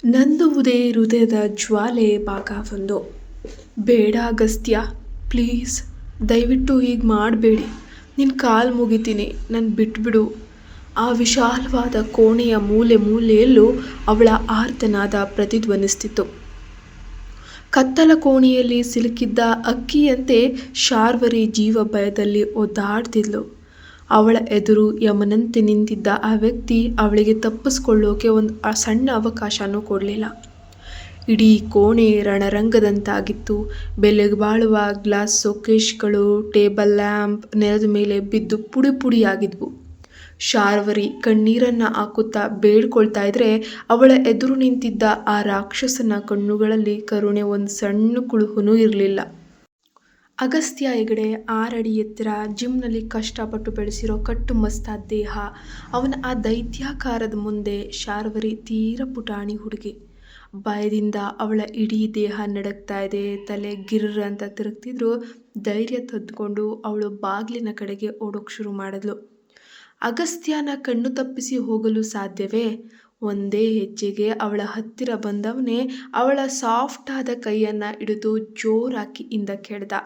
ನಂದುವುದೇ ಹೃದಯದ ಜ್ವಾಲೆ ಭಾಗ ಒಂದು. ಬೇಡ ಅಗಸ್ತ್ಯ, ಪ್ಲೀಸ್, ದಯವಿಟ್ಟು ಹೀಗೆ ಮಾಡಬೇಡಿ. ನಿನ್ನ ಕಾಲು ಮುಗಿತೀನಿ, ನನ್ನ ಬಿಟ್ಬಿಡು. ಆ ವಿಶಾಲವಾದ ಕೋಣೆಯ ಮೂಲೆ ಮೂಲೆಯಲ್ಲೂ ಅವಳ ಆರ್ತನಾದ ಪ್ರತಿಧ್ವನಿಸ್ತಿತ್ತು. ಕತ್ತಲ ಕೋಣೆಯಲ್ಲಿ ಸಿಲುಕಿದ್ದ ಅಕ್ಕಿಯಂತೆ ಶಾರ್ವರಿ ಜೀವ ಭಯದಲ್ಲಿ ಒದ್ದಾಡ್ತಿದ್ಲು. ಅವಳ ಎದುರು ಯಮನಂತೆ ನಿಂತಿದ್ದ ಆ ವ್ಯಕ್ತಿ ಅವಳಿಗೆ ತಪ್ಪಿಸ್ಕೊಳ್ಳೋಕೆ ಒಂದು ಸಣ್ಣ ಅವಕಾಶನೂ ಕೊಡಲಿಲ್ಲ. ಇಡೀ ಕೋಣೆ ರಣರಂಗದಂತಾಗಿತ್ತು. ಬೆಲೆಗೆ ಬಾಳುವ ಗ್ಲಾಸ್ ಸೋಕೇಶ್ಗಳು, ಟೇಬಲ್ ಲ್ಯಾಂಪ್ ನೆಲದ ಮೇಲೆ ಬಿದ್ದು ಪುಡಿ ಪುಡಿಯಾಗಿದ್ವು. ಶಾರ್ವರಿ ಕಣ್ಣೀರನ್ನು ಹಾಕುತ್ತಾ ಬೇಡ್ಕೊಳ್ತಾ ಇದ್ರೆ ಅವಳ ಎದುರು ನಿಂತಿದ್ದ ಆ ರಾಕ್ಷಸನ ಕಣ್ಣುಗಳಲ್ಲಿ ಕರುಣೆ ಒಂದು ಸಣ್ಣ ಕುಳುಹುನೂ ಇರಲಿಲ್ಲ. ಅಗಸ್ತ್ಯ ಹೆಗಡೆ 6 ಅಡಿ ಎತ್ತರ, ಜಿಮ್ನಲ್ಲಿ ಕಷ್ಟಪಟ್ಟು ಬೆಳೆಸಿರೋ ಕಟ್ಟುಮಸ್ತಾದ ದೇಹ. ಅವನ ಆ ದೈತ್ಯಾಕಾರದ ಮುಂದೆ ಶಾರ್ವರಿ ತೀರ ಪುಟಾಣಿ ಹುಡುಗಿ. ಭಯದಿಂದ ಅವಳ ಇಡೀ ದೇಹ ನಡಗ್ತಾ ಇದೆ. ತಲೆ ಗಿರ್ರ ಅಂತ ತಿರುಗ್ತಿದ್ರು. ಧೈರ್ಯ ತಂದುಕೊಂಡು ಅವಳು ಬಾಗಿಲಿನ ಕಡೆಗೆ ಓಡೋಕೆ ಶುರು ಮಾಡಿದ್ಲು. ಅಗಸ್ತ್ಯನ ಕಣ್ಣು ತಪ್ಪಿಸಿ ಹೋಗಲು ಸಾಧ್ಯವೇ? ಒಂದೇ ಹೆಜ್ಜೆಗೆ ಅವಳ ಹತ್ತಿರ ಬಂದವನೇ ಅವಳ ಸಾಫ್ಟಾದ ಕೈಯನ್ನು ಹಿಡಿದು ಜೋರಾಗಿ ಹಿಂದಕ್ಕೆ ಎಳೆದ.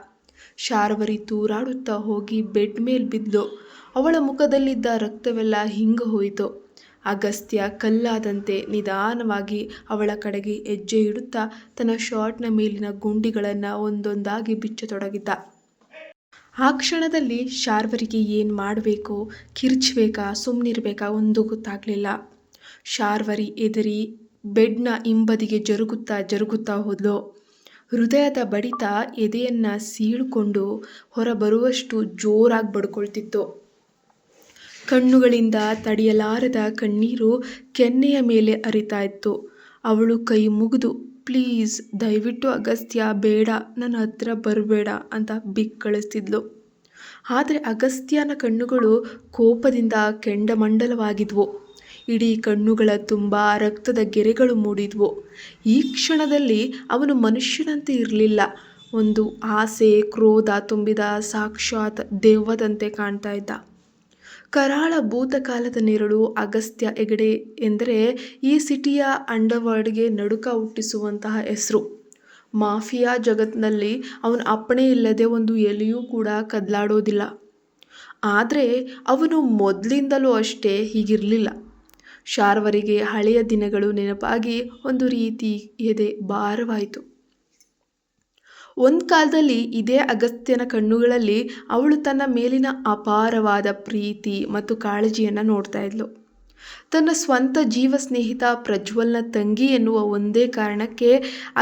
ಶಾರ್ವರಿ ತೂರಾಡುತ್ತಾ ಹೋಗಿ ಬೆಡ್ ಮೇಲೆ ಬಿದ್ಲು. ಅವಳ ಮುಖದಲ್ಲಿದ್ದ ರಕ್ತವೆಲ್ಲ ಹಿಂಗ ಹೋಯಿತು. ಅಗಸ್ತ್ಯ ಕಲ್ಲಾದಂತೆ ನಿಧಾನವಾಗಿ ಅವಳ ಕಡೆಗೆ ಹೆಜ್ಜೆ ಇಡುತ್ತಾ ತನ್ನ ಶರ್ಟ್ನ ಮೇಲಿನ ಗುಂಡಿಗಳನ್ನು ಒಂದೊಂದಾಗಿ ಬಿಚ್ಚತೊಡಗಿದ್ದ. ಆ ಕ್ಷಣದಲ್ಲಿ ಶಾರ್ವರಿಗೆ ಏನು ಮಾಡಬೇಕು, ಕಿರ್ಚಬೇಕಾ ಸುಮ್ಮನಿರ್ಬೇಕಾ ಒಂದು ಗೊತ್ತಾಗಲಿಲ್ಲ. ಶಾರ್ವರಿ ಎದರಿ ಬೆಡ್ನ ಹಿಂಬದಿಗೆ ಜರುಗುತ್ತಾ ಹೋದ್ಲು. ಹೃದಯದ ಬಡಿತ ಎದೆಯನ್ನು ಸೀಳ್ಕೊಂಡು ಹೊರಬರುವಷ್ಟು ಜೋರಾಗಿ ಬಡ್ಕೊಳ್ತಿತ್ತು. ಕಣ್ಣುಗಳಿಂದ ತಡೆಯಲಾರದ ಕಣ್ಣೀರು ಕೆನ್ನೆಯ ಮೇಲೆ ಹರಿತಾ ಇತ್ತು. ಅವಳು ಕೈ ಮುಗಿದು, ಪ್ಲೀಸ್, ದಯವಿಟ್ಟು ಅಗಸ್ತ್ಯ, ಬೇಡ, ನನ್ನ ಹತ್ರ ಬರಬೇಡ ಅಂತ ಬಿಕ್ಕಳಿಸ್ತಿದ್ಲು. ಆದರೆ ಅಗಸ್ತ್ಯನ ಕಣ್ಣುಗಳು ಕೋಪದಿಂದ ಕೆಂಡಮಂಡಲವಾಗಿದ್ವು. ಇಡೀ ಕಣ್ಣುಗಳ ತುಂಬ ರಕ್ತದ ಗೆರೆಗಳು ಮೂಡಿದ್ವು. ಈ ಕ್ಷಣದಲ್ಲಿ ಅವನು ಮನುಷ್ಯನಂತೆ ಇರಲಿಲ್ಲ. ಒಂದು ಆಸೆ, ಕ್ರೋಧ ತುಂಬಿದ ಸಾಕ್ಷಾತ್ ದೆವ್ವದಂತೆ ಕಾಣ್ತಾ ಇದ್ದ. ಕರಾಳ ಭೂತಕಾಲದ ನೆರಳು. ಅಗಸ್ತ್ಯ ಹೆಗಡೆ ಎಂದರೆ ಈ ಸಿಟಿಯ ಅಂಡರ್ವರ್ಲ್ಡ್ಗೆ ನಡುಕ ಹುಟ್ಟಿಸುವಂತಹ ಹೆಸರು. ಮಾಫಿಯಾ ಜಗತ್ತಿನಲ್ಲಿ ಅವನ ಅಪ್ಪಣೆ ಇಲ್ಲದೆ ಒಂದು ಎಲೆಯೂ ಕೂಡ ಕದಲಾಡೋದಿಲ್ಲ. ಆದರೆ ಅವನು ಮೊದಲಿಂದಲೂ ಅಷ್ಟೇ ಹೀಗಿರಲಿಲ್ಲ. ಶಾರ್ವರಿಗೆ ಹಳೆಯ ದಿನಗಳು ನೆನಪಾಗಿ ಒಂದು ರೀತಿ ಎದೆ ಭಾರವಾಯಿತು. ಒಂದು ಕಾಲದಲ್ಲಿ ಇದೇ ಅಗಸ್ತ್ಯನ ಕಣ್ಣುಗಳಲ್ಲಿ ಅವಳು ತನ್ನ ಮೇಲಿನ ಅಪಾರವಾದ ಪ್ರೀತಿ ಮತ್ತು ಕಾಳಜಿಯನ್ನು ನೋಡ್ತಾ ಇದ್ಲು. ತನ್ನ ಸ್ವಂತ ಜೀವ ಸ್ನೇಹಿತ ಪ್ರಜ್ವಲ್ನ ತಂಗಿ ಎನ್ನುವ ಒಂದೇ ಕಾರಣಕ್ಕೆ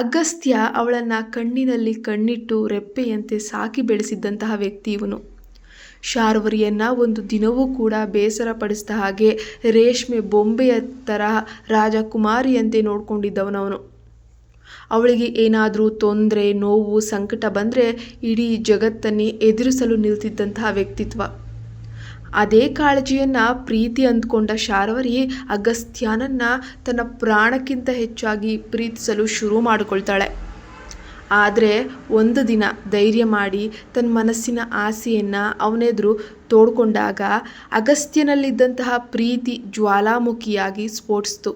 ಅಗಸ್ತ್ಯ ಅವಳನ್ನು ಕಣ್ಣಿನಲ್ಲಿ ಕಣ್ಣಿಟ್ಟು ರೆಪ್ಪೆಯಂತೆ ಸಾಕಿ ಬೆಳೆಸಿದ್ದಂತಹ ವ್ಯಕ್ತಿ ಇವನು. ಶಾರ್ವರಿಯನ್ನು ಒಂದು ದಿನವೂ ಕೂಡ ಬೇಸರ ಪಡಿಸಿದ ಹಾಗೆ ರೇಷ್ಮೆ ಬೊಂಬೆಯ ತರಹ ರಾಜಕುಮಾರಿಯಂತೆ ನೋಡ್ಕೊಂಡಿದ್ದವನವನು. ಅವಳಿಗೆ ಏನಾದರೂ ತೊಂದರೆ, ನೋವು, ಸಂಕಟ ಬಂದರೆ ಇಡೀ ಜಗತ್ತನ್ನೇ ಎದುರಿಸಲು ನಿಲ್ತಿದ್ದಂತಹ ವ್ಯಕ್ತಿತ್ವ. ಅದೇ ಕಾಳಜಿಯನ್ನು ಪ್ರೀತಿ ಅಂದ್ಕೊಂಡ ಶಾರ್ವರಿ ಅಗಸ್ತ್ಯನನ್ನು ತನ್ನ ಪ್ರಾಣಕ್ಕಿಂತ ಹೆಚ್ಚಾಗಿ ಪ್ರೀತಿಸಲು ಶುರು ಮಾಡಿಕೊಳ್ತಾಳೆ. ಆದರೆ ಒಂದು ದಿನ ಧೈರ್ಯ ಮಾಡಿ ತನ್ನ ಮನಸ್ಸಿನ ಆಸೆಯನ್ನು ಅವನೆದುರು ತೋಡ್ಕೊಂಡಾಗ ಅಗಸ್ತ್ಯನಲ್ಲಿದ್ದಂತಹ ಪ್ರೀತಿ ಜ್ವಾಲಾಮುಖಿಯಾಗಿ ಸ್ಫೋಟಿಸ್ತು.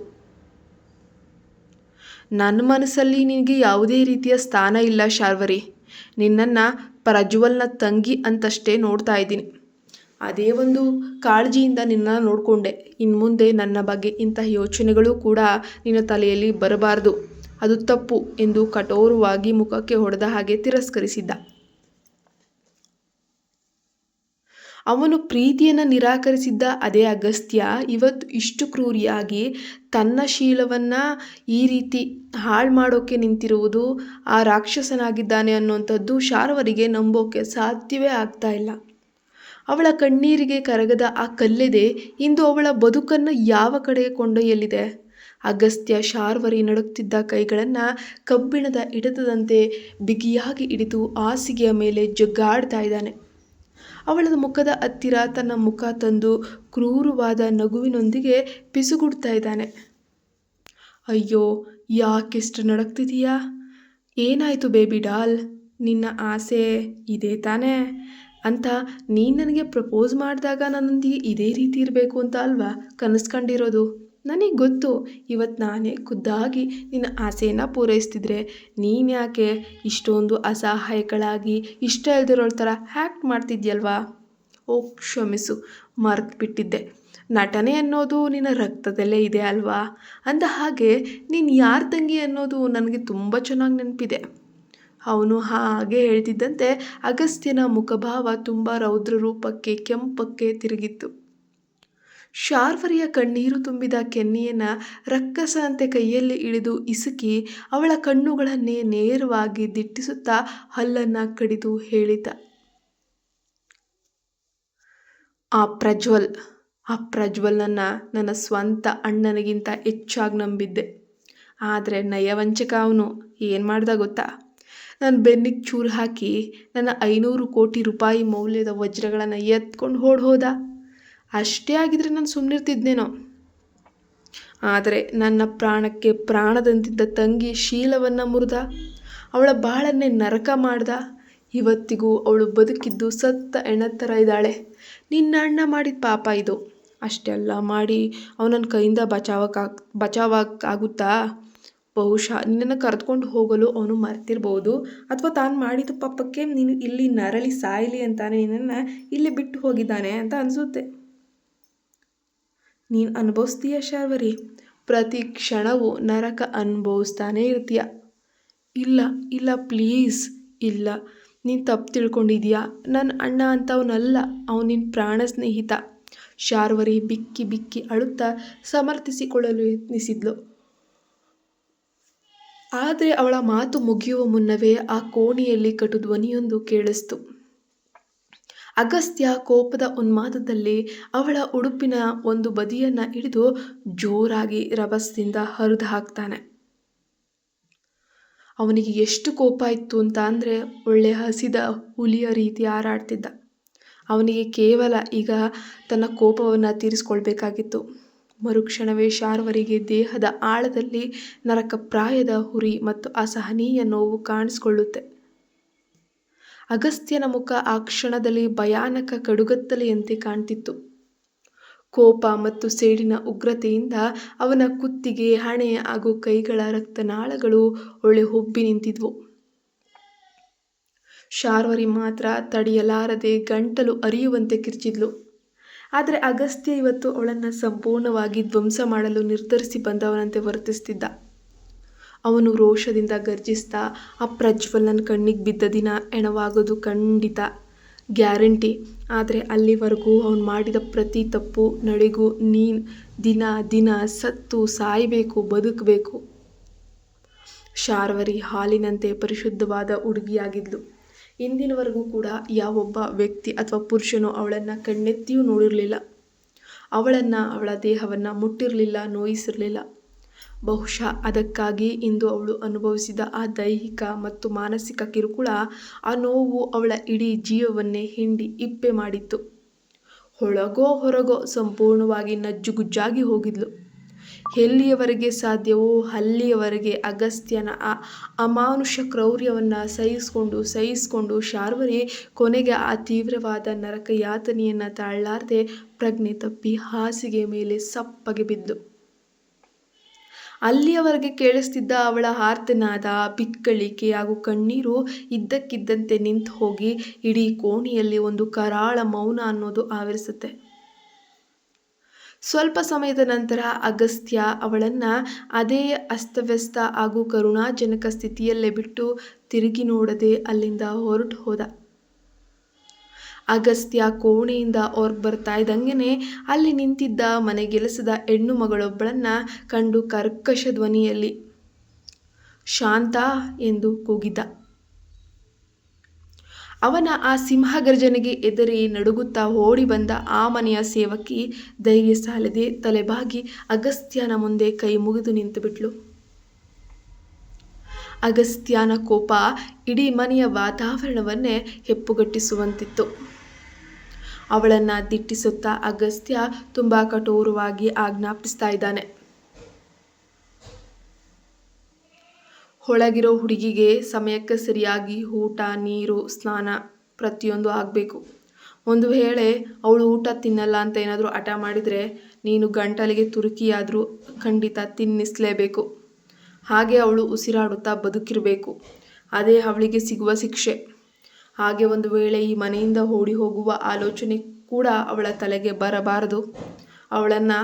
ನನ್ನ ಮನಸ್ಸಲ್ಲಿ ನಿನಗೆ ಯಾವುದೇ ರೀತಿಯ ಸ್ಥಾನ ಇಲ್ಲ ಶಾರ್ವರಿ. ನಿನ್ನನ್ನು ಪ್ರಜ್ವಲ್ನ ತಂಗಿ ಅಂತಷ್ಟೇ ನೋಡ್ತಾ ಇದ್ದೀನಿ. ಅದೇ ಒಂದು ಕಾಳಜಿಯಿಂದ ನಿನ್ನನ್ನು ನೋಡಿಕೊಂಡೆ. ಇನ್ನು ಮುಂದೆ ನನ್ನ ಬಗ್ಗೆ ಇಂತಹ ಯೋಚನೆಗಳು ಕೂಡ ನಿನ್ನ ತಲೆಯಲ್ಲಿ ಬರಬಾರ್ದು. ಅದು ತಪ್ಪು ಎಂದು ಕಠೋರವಾಗಿ ಮುಖಕ್ಕೆ ಹೊಡೆದ ಹಾಗೆ ತಿರಸ್ಕರಿಸಿದ್ದ. ಅವನು ಪ್ರೀತಿಯನ್ನು ನಿರಾಕರಿಸಿದ್ದ ಅದೇ ಅಗಸ್ತ್ಯ ಇವತ್ತು ಇಷ್ಟು ಕ್ರೂರಿಯಾಗಿ ತನ್ನ ಶೀಲವನ್ನು ಈ ರೀತಿ ಹಾಳು ಮಾಡೋಕ್ಕೆ ನಿಂತಿರುವುದು ಆ ರಾಕ್ಷಸನಾಗಿದ್ದಾನೆ ಅನ್ನುವಂಥದ್ದು ಶಾರ್ವರಿಗೆ ನಂಬೋಕೆ ಸಾಧ್ಯವೇ ಆಗ್ತಾ ಇಲ್ಲ. ಅವಳ ಕಣ್ಣೀರಿಗೆ ಕರಗದ ಆ ಕಲ್ಲೆದೆ ಇಂದು ಅವಳ ಬದುಕನ್ನು ಯಾವ ಕಡೆಗೆ ಕೊಂಡೊಯ್ಯಲಿದೆ? ಅಗಸ್ತ್ಯ ಶಾರ್ವರಿ ನಡುಗ್ತಿದ್ದ ಕೈಗಳನ್ನು ಕಬ್ಬಿಣದ ಹಿಡಿತದಂತೆ ಬಿಗಿಯಾಗಿ ಹಿಡಿದು ಹಾಸಿಗೆಯ ಮೇಲೆ ಜಗ್ಗಾಡ್ತಾ ಇದ್ದಾನೆ. ಅವಳ ಮುಖದ ಹತ್ತಿರ ತನ್ನ ಮುಖ ತಂದು ಕ್ರೂರವಾದ ನಗುವಿನೊಂದಿಗೆ ಪಿಸುಗುಡ್ತಾ ಇದ್ದಾನೆ. ಅಯ್ಯೋ, ಯಾಕೆಷ್ಟು ನಡಗ್ತಿದೀಯಾ? ಏನಾಯಿತು ಬೇಬಿ ಡಾಲ್? ನಿನ್ನ ಆಸೆ ಇದೇ ತಾನೇ ಅಂತ ನೀನು ನನಗೆ ಪ್ರಪೋಸ್ ಮಾಡಿದಾಗ ನನ್ನೊಂದಿಗೆ ಇದೇ ರೀತಿ ಇರಬೇಕು ಅಂತ ಅಲ್ವಾ ಕನಸು ಕಂಡಿರೋದು? ನನಗೆ ಗೊತ್ತು, ಇವತ್ತು ನಾನೇ ಖುದ್ದಾಗಿ ನಿನ್ನ ಆಸೆಯನ್ನು ಪೂರೈಸ್ತಿದ್ರೆ ನೀನು ಯಾಕೆ ಇಷ್ಟೊಂದು ಅಸಹಾಯಕಳಾಗಿ ಇಷ್ಟ ಇಲ್ದಿರೋಳ ಥರ ಹ್ಯಾಕ್ಟ್ ಮಾಡ್ತಿದ್ಯಲ್ವಾ? ಓ ಕ್ಷಮಿಸು, ಮರ್ತು ಬಿಟ್ಟಿದ್ದೆ. ನಟನೆ ಅನ್ನೋದು ನಿನ್ನ ರಕ್ತದಲ್ಲೇ ಇದೆ ಅಲ್ವಾ? ಅಂದ ಹಾಗೆ ನೀನು ಯಾರ ತಂಗಿ ಅನ್ನೋದು ನನಗೆ ತುಂಬ ಚೆನ್ನಾಗಿ ನೆನಪಿದೆ. ಅವನು ಹಾಗೆ ಹೇಳ್ತಿದ್ದಂತೆ ಅಗಸ್ತ್ಯನ ಮುಖಭಾವ ತುಂಬ ರೌದ್ರ ರೂಪಕ್ಕೆ ಕೆಂಪಕ್ಕೆ ತಿರುಗಿತ್ತು. ಶಾರ್ವರಿಯ ಕಣ್ಣೀರು ತುಂಬಿದ ಕೆನ್ನೆಯನ್ನು ರಕ್ಕಸನಂತೆ ಕೈಯಲ್ಲಿ ಹಿಡಿದು ಇಸುಕಿ ಅವಳ ಕಣ್ಣುಗಳನ್ನೇ ನೇರವಾಗಿ ದಿಟ್ಟಿಸುತ್ತಾ ಹಲ್ಲನ್ನು ಕಡಿದು ಹೇಳಿದ, ಆ ಪ್ರಜ್ವಲ್ನನ್ನು ನನ್ನ ಸ್ವಂತ ಅಣ್ಣನಿಗಿಂತ ಹೆಚ್ಚಾಗಿ ನಂಬಿದ್ದೆ. ಆದರೆ ನಯವಂಚಕ ಅವನು ಏನು ಮಾಡ್ದ ಗೊತ್ತಾ? ನನ್ನ ಬೆನ್ನಿಗೆ ಚೂರು ಹಾಕಿ ನನ್ನ 500 ಕೋಟಿ ರೂಪಾಯಿ ಮೌಲ್ಯದ ವಜ್ರಗಳನ್ನು ಎತ್ಕೊಂಡು ಹೋದ. ಅಷ್ಟೇ ಆಗಿದ್ರೆ ನಾನು ಸುಮ್ಮನಿರ್ತಿದ್ನೇನೋ. ಆದರೆ ನನ್ನ ಪ್ರಾಣಕ್ಕೆ ಪ್ರಾಣದಂತಿದ್ದ ತಂಗಿ ಶೀಲವನ್ನು ಮುರಿದ, ಅವಳ ಬಾಳನ್ನೇ ನರಕ ಮಾಡ್ದ. ಇವತ್ತಿಗೂ ಅವಳು ಬದುಕಿದ್ದು ಸತ್ತ ಹೆಣದ ಥರ ಇದ್ದಾಳೆ. ನಿನ್ನ ಅಣ್ಣ ಮಾಡಿದ ಪಾಪ ಇದು. ಅಷ್ಟೆಲ್ಲ ಮಾಡಿ ಅವನನ್ನ ಕೈಯಿಂದ ಬಚಾವಾಗುತ್ತಾ? ಬಹುಶಃ ನಿನ್ನನ್ನು ಕರೆದುಕೊಂಡು ಹೋಗಲು ಅವನು ಮರ್ತಿರ್ಬೋದು, ಅಥವಾ ತಾನು ಮಾಡಿದ ಪಾಪಕ್ಕೆ ನೀನು ಇಲ್ಲಿ ನರಳಿ ಸಾಯಲಿ ಅಂತಾನೆ ನಿನ್ನನ್ನು ಇಲ್ಲಿ ಬಿಟ್ಟು ಹೋಗಿದ್ದಾನೆ ಅಂತ ಅನಿಸುತ್ತೆ. ನೀನು ಅನುಭವಿಸ್ತೀಯ ಶಾರ್ವರಿ, ಪ್ರತಿ ಕ್ಷಣವೂ ನರಕ ಅನುಭವಿಸ್ತಾನೇ ಇರ್ತೀಯ. ಇಲ್ಲ ಇಲ್ಲ ಪ್ಲೀಸ್, ಇಲ್ಲ, ನೀನು ತಪ್ಪು ತಿಳ್ಕೊಂಡಿದೀಯಾ. ನನ್ನ ಅಣ್ಣ ಅಂತವನಲ್ಲ, ಅವನು ನಿನ್ನ ಪ್ರಾಣ ಸ್ನೇಹಿತ. ಶಾರ್ವರಿ ಬಿಕ್ಕಿ ಬಿಕ್ಕಿ ಅಳುತ್ತಾ ಸಮರ್ಥಿಸಿಕೊಳ್ಳಲು ಯತ್ನಿಸಿದ್ಲು. ಆದರೆ ಅವಳ ಮಾತು ಮುಗಿಯುವ ಮುನ್ನವೇ ಆ ಕೋಣೆಯಲ್ಲಿ ಕಟು ಧ್ವನಿಯೊಂದು ಕೇಳಿಸ್ತು. ಅಗಸ್ತ್ಯ ಕೋಪದ ಉನ್ಮಾದದಲ್ಲಿ ಅವಳ ಉಡುಪಿನ ಒಂದು ಬದಿಯನ್ನು ಹಿಡಿದು ಜೋರಾಗಿ ರಭಸದಿಂದ ಹರಿದು ಹಾಕ್ತಾನೆ. ಅವನಿಗೆ ಎಷ್ಟು ಕೋಪ ಇತ್ತು ಅಂತ ಅಂದರೆ ಒಳ್ಳೆ ಹಸಿದ ಹುಲಿಯ ರೀತಿ ಹಾರಾಡ್ತಿದ್ದ. ಅವನಿಗೆ ಕೇವಲ ಈಗ ತನ್ನ ಕೋಪವನ್ನು ತೀರಿಸ್ಕೊಳ್ಬೇಕಾಗಿತ್ತು. ಮರುಕ್ಷಣವೇ ಶಾರ್ವರಿಗೆ ದೇಹದ ಆಳದಲ್ಲಿ ನರಕಪ್ರಾಯದ ಹುರಿ ಮತ್ತು ಅಸಹನೀಯ ನೋವು ಕಾಣಿಸಿಕೊಳ್ಳುತ್ತೆ. ಅಗಸ್ತ್ಯನ ಮುಖ ಆ ಕ್ಷಣದಲ್ಲಿ ಭಯಾನಕ ಕಡುಗತ್ತಲೆಯಂತೆ ಕಾಣ್ತಿತ್ತು. ಕೋಪ ಮತ್ತು ಸೇಡಿನ ಉಗ್ರತೆಯಿಂದ ಅವನ ಕುತ್ತಿಗೆ, ಹಣೆ ಹಾಗೂ ಕೈಗಳ ರಕ್ತನಾಳಗಳು ಹೊಬ್ಬಿ ನಿಂತಿದ್ವು. ಶಾರ್ವರಿ ಮಾತ್ರ ತಡೆಯಲಾರದೆ ಗಂಟಲು ಅರಿಯುವಂತೆ ಕಿರ್ಚಿದ್ಲು. ಆದರೆ ಅಗಸ್ತ್ಯ ಇವತ್ತು ಅವಳನ್ನು ಸಂಪೂರ್ಣವಾಗಿ ಧ್ವಂಸ ಮಾಡಲು ನಿರ್ಧರಿಸಿ ಬಂದವನಂತೆ ವರ್ತಿಸ್ತಿದ್ದ. ಅವನು ರೋಷದಿಂದ ಗರ್ಜಿಸ್ತಾ, ಆ ಪ್ರಜ್ವಲ್ನ ಕಣ್ಣಿಗೆ ಬಿದ್ದ ದಿನ ಹೆಣವಾಗೋದು ಖಂಡಿತ, ಗ್ಯಾರಂಟಿ. ಆದರೆ ಅಲ್ಲಿವರೆಗೂ ಅವನು ಮಾಡಿದ ಪ್ರತಿ ತಪ್ಪು ನಡೆಗೂ ನೀನು ದಿನ ದಿನ ಸತ್ತು ಸಾಯಬೇಕು, ಬದುಕಬೇಕು. ಶಾರ್ವರಿ ಹಾಲಿನಂತೆ ಪರಿಶುದ್ಧವಾದ ಹುಡುಗಿಯಾಗಿದ್ಲು. ಇಂದಿನವರೆಗೂ ಕೂಡ ಯಾವೊಬ್ಬ ವ್ಯಕ್ತಿ ಅಥವಾ ಪುರುಷನು ಅವಳನ್ನು ಕಣ್ಣೆತ್ತಿಯೂ ನೋಡಿರಲಿಲ್ಲ. ಅವಳ ದೇಹವನ್ನು ಮುಟ್ಟಿರಲಿಲ್ಲ, ನೋಯಿಸಿರಲಿಲ್ಲ. ಬಹುಶಃ ಅದಕ್ಕಾಗಿ ಇಂದು ಅವಳು ಅನುಭವಿಸಿದ ಆ ದೈಹಿಕ ಮತ್ತು ಮಾನಸಿಕ ಕಿರುಕುಳ, ಆ ನೋವು ಅವಳ ಇಡೀ ಜೀವವನ್ನೇ ಹಿಂಡಿ ಇಪ್ಪೆ ಮಾಡಿತ್ತು. ಒಳಗೋ ಹೊರಗೋ ಸಂಪೂರ್ಣವಾಗಿ ನಜ್ಜುಗುಜ್ಜಾಗಿ ಹೋಗಿದ್ಲು. ಎಲ್ಲಿಯವರೆಗೆ ಸಾಧ್ಯವೋ ಅಲ್ಲಿಯವರೆಗೆ ಅಗಸ್ತ್ಯನ ಆ ಅಮಾನುಷ ಕ್ರೌರ್ಯವನ್ನು ಸಹಿಸಿಕೊಂಡು ಶಾರ್ವರಿ ಕೊನೆಗೆ ಆ ತೀವ್ರವಾದ ನರಕ ಯಾತನೆಯನ್ನು ತಾಳಲಾರದೆ ಪ್ರಜ್ಞೆ ತಪ್ಪಿ ಹಾಸಿಗೆ ಮೇಲೆ ಸಪ್ಪಗೆ ಬಿದ್ಲು. ಅಲ್ಲಿಯವರೆಗೆ ಕೇಳಿಸ್ತಿದ್ದ ಅವಳ ಆರ್ತನಾದ, ಬಿಕ್ಕಳಿಕೆ ಹಾಗೂ ಕಣ್ಣೀರು ಇದ್ದಕ್ಕಿದ್ದಂತೆ ನಿಂತು ಹೋಗಿ ಇಡೀ ಕೋಣೆಯಲ್ಲಿ ಒಂದು ಕರಾಳ ಮೌನ ಅನ್ನೋದು ಆವರಿಸುತ್ತೆ. ಸ್ವಲ್ಪ ಸಮಯದ ನಂತರ ಅಗಸ್ತ್ಯ ಅವಳನ್ನು ಅದೇ ಅಸ್ತವ್ಯಸ್ತ ಹಾಗೂ ಕರುಣಾಜನಕ ಸ್ಥಿತಿಯಲ್ಲೇ ಬಿಟ್ಟು ತಿರುಗಿ ನೋಡದೆ ಅಲ್ಲಿಂದ ಹೊರಟು ಹೋದ. ಅಗಸ್ತ್ಯ ಕೋಣೆಯಿಂದ ಹೊರಗೆ ಬರ್ತಾ ಇದ್ದಂಗೆ ಅಲ್ಲಿ ನಿಂತಿದ್ದ ಮನೆಗೆಲಸದ ಹೆಣ್ಣು ಮಗಳೊಬ್ಬಳನ್ನು ಕಂಡು ಕರ್ಕಶ ಧ್ವನಿಯಲ್ಲಿ ಶಾಂತ ಎಂದು ಕೂಗಿದ. ಅವನ ಆ ಸಿಂಹಗರ್ಜನೆಗೆ ಎದರಿ ನಡುಗುತ್ತಾ ಓಡಿ ಬಂದ ಆ ಮನೆಯ ಸೇವಕಿ ಧೈರ್ಯ ಸಾಲದೆ ತಲೆಬಾಗಿ ಅಗಸ್ತ್ಯನ ಮುಂದೆ ಕೈ ಮುಗಿದು ನಿಂತುಬಿಟ್ಲು. ಅಗಸ್ತ್ಯನ ಕೋಪ ಇಡೀ ಮನೆಯ ವಾತಾವರಣವನ್ನೇ ಹೆಪ್ಪುಗಟ್ಟಿಸುವಂತಿತ್ತು. ಅವಳನ್ನು ದಿಟ್ಟಿಸುತ್ತಾ ಅಗಸ್ತ್ಯ ತುಂಬ ಕಠೋರವಾಗಿ ಆಜ್ಞಾಪಿಸ್ತಾ ಇದ್ದಾನೆ. ಒಳಗಿರೋ ಹುಡುಗಿಗೆ ಸಮಯಕ್ಕೆ ಸರಿಯಾಗಿ ಊಟ, ನೀರು, ಸ್ನಾನ ಪ್ರತಿಯೊಂದು ಆಗಬೇಕು. ಒಂದು ವೇಳೆ ಅವಳು ಊಟ ತಿನ್ನಲ್ಲ ಅಂತ ಏನಾದರೂ ಹಠ ಮಾಡಿದರೆ ನೀನು ಗಂಟಲಿಗೆ ತುರುಕಿಯಾದರೂ ಖಂಡಿತ ತಿನ್ನಿಸಲೇಬೇಕು. ಹಾಗೆ ಅವಳು ಉಸಿರಾಡುತ್ತಾ ಬದುಕಿರಬೇಕು. ಅದೇ ಅವಳಿಗೆ ಸಿಗುವ ಶಿಕ್ಷೆ. ಹಾಗೆ ಒಂದು ವೇಳೆ ಈ ಮನೆಯಿಂದ ಓಡಿ ಹೋಗುವ ಆಲೋಚನೆ ಕೂಡ ಅವಳ ತಲೆಗೆ ಬರಬಾರದು. ಅವಳನ್ನು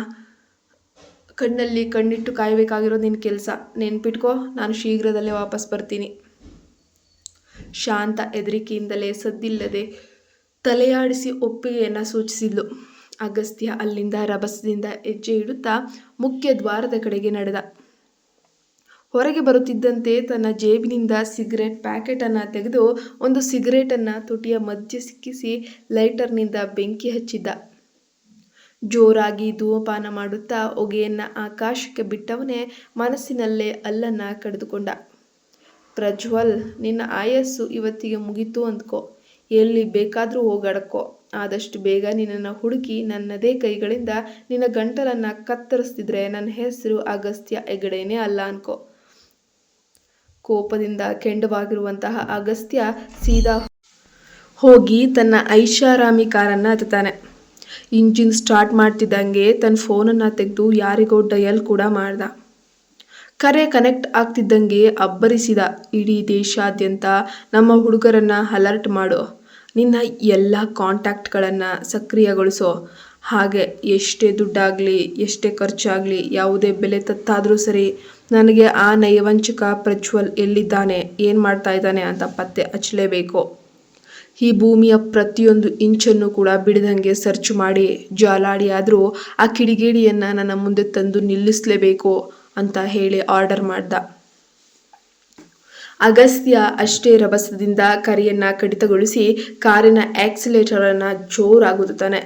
ಕಣ್ಣಲ್ಲಿ ಕಣ್ಣಿಟ್ಟು ಕಾಯಬೇಕಾಗಿರೋದು ನಿನ್ನ ಕೆಲಸ. ನೆನ್ಪಿಟ್ಕೋ, ನಾನು ಶೀಘ್ರದಲ್ಲೇ ವಾಪಸ್ ಬರ್ತೀನಿ. ಶಾಂತ ಹೆದರಿಕೆಯಿಂದಲೇ ಸದ್ದಿಲ್ಲದೆ ತಲೆಯಾಡಿಸಿ ಒಪ್ಪಿಗೆಯನ್ನು ಸೂಚಿಸಿದ್ಲು. ಅಗಸ್ತ್ಯ ಅಲ್ಲಿಂದ ರಭಸದಿಂದ ಹೆಜ್ಜೆ ಇಡುತ್ತಾ ಮುಖ್ಯ ದ್ವಾರದ ಕಡೆಗೆ ನಡೆದ. ಹೊರಗೆ ಬರುತ್ತಿದ್ದಂತೆ ತನ್ನ ಜೇಬಿನಿಂದ ಸಿಗರೇಟ್ ಪ್ಯಾಕೆಟನ್ನು ತೆಗೆದು ಒಂದು ಸಿಗರೇಟನ್ನು ತುಟಿಯ ಮಧ್ಯೆ ಸಿಕ್ಕಿಸಿ ಲೈಟರ್ನಿಂದ ಬೆಂಕಿ ಹಚ್ಚಿದ್ದ. ಜೋರಾಗಿ ಧೂಮಪಾನ ಮಾಡುತ್ತಾ ಹೊಗೆಯನ್ನು ಆಕಾಶಕ್ಕೆ ಬಿಟ್ಟವನೇ ಮನಸ್ಸಿನಲ್ಲೇ ಅಲ್ಲನ್ನು ಕಡಿದುಕೊಂಡ. ಪ್ರಜ್ವಲ್, ನಿನ್ನ ಆಯಸ್ಸು ಇವತ್ತಿಗೆ ಮುಗೀತು ಅಂದ್ಕೋ. ಎಲ್ಲಿ ಬೇಕಾದರೂ ಹೋಗಾಡ್ಕೋ. ಆದಷ್ಟು ಬೇಗ ನಿನ್ನನ್ನು ಹುಡುಕಿ ನನ್ನದೇ ಕೈಗಳಿಂದ ನಿನ್ನ ಗಂಟಲನ್ನು ಕತ್ತರಿಸ್ತಿದ್ರೆ ನನ್ನ ಹೆಸರು ಅಗಸ್ತ್ಯ ಹೆಗಡೆನೇ ಅಲ್ಲ ಅನ್ಕೋ. ಕೋಪದಿಂದ ಕೆಂಡವಾಗಿರುವಂತಹ ಅಗಸ್ತ್ಯ ಸೀದಾ ಹೋಗಿ ತನ್ನ ಐಷಾರಾಮಿ ಕಾರನ್ನು ಹತ್ತಾನೆ. ಇಂಜಿನ್ ಸ್ಟಾರ್ಟ್ ಮಾಡ್ತಿದ್ದಂಗೆ ತನ್ನ ಫೋನನ್ನು ತೆಗೆದು ಯಾರಿಗೋ ಡಯಲ್ ಕೂಡ ಮಾಡ್ದ. ಕರೆ ಕನೆಕ್ಟ್ ಆಗ್ತಿದ್ದಂಗೆ ಅಬ್ಬರಿಸಿದ, ಇಡೀ ದೇಶಾದ್ಯಂತ ನಮ್ಮ ಹುಡುಗರನ್ನು ಅಲರ್ಟ್ ಮಾಡು. ನಿನ್ನ ಎಲ್ಲ ಕಾಂಟ್ಯಾಕ್ಟ್ಗಳನ್ನು ಸಕ್ರಿಯಗೊಳಿಸೋ. ಹಾಗೆ ಎಷ್ಟೇ ದುಡ್ಡಾಗಲಿ, ಎಷ್ಟೇ ಖರ್ಚಾಗಲಿ, ಯಾವುದೇ ಬೆಲೆ ತತ್ತಾದರೂ ಸರಿ, ನನಗೆ ಆ ನಯವಂಚಕ ಪ್ರಜ್ವಲ್ ಎಲ್ಲಿದ್ದಾನೆ, ಏನು ಮಾಡ್ತಾ ಇದ್ದಾನೆ ಅಂತ ಪತ್ತೆ ಹಚ್ಚಲೇಬೇಕು. ಈ ಭೂಮಿಯ ಪ್ರತಿಯೊಂದು ಇಂಚನ್ನು ಕೂಡ ಬಿಡದಂಗೆ ಸರ್ಚ್ ಮಾಡಿ ಜಾಲಾಡಿಯಾದರೂ ಆ ಕಿಡಿಗೇಡಿಯನ್ನು ನನ್ನ ಮುಂದೆ ತಂದು ನಿಲ್ಲಿಸಲೇಬೇಕು ಅಂತ ಹೇಳಿ ಆರ್ಡರ್ ಮಾಡ್ದ. ಅಗಸ್ತ್ಯ ಅಷ್ಟೇ ರಭಸದಿಂದ ಕರೆಯನ್ನು ಕಡಿತಗೊಳಿಸಿ ಕಾರಿನ ಆಕ್ಸಿಲೇಟರನ್ನು ಜೋರಾಗುತ್ತಾನೆ.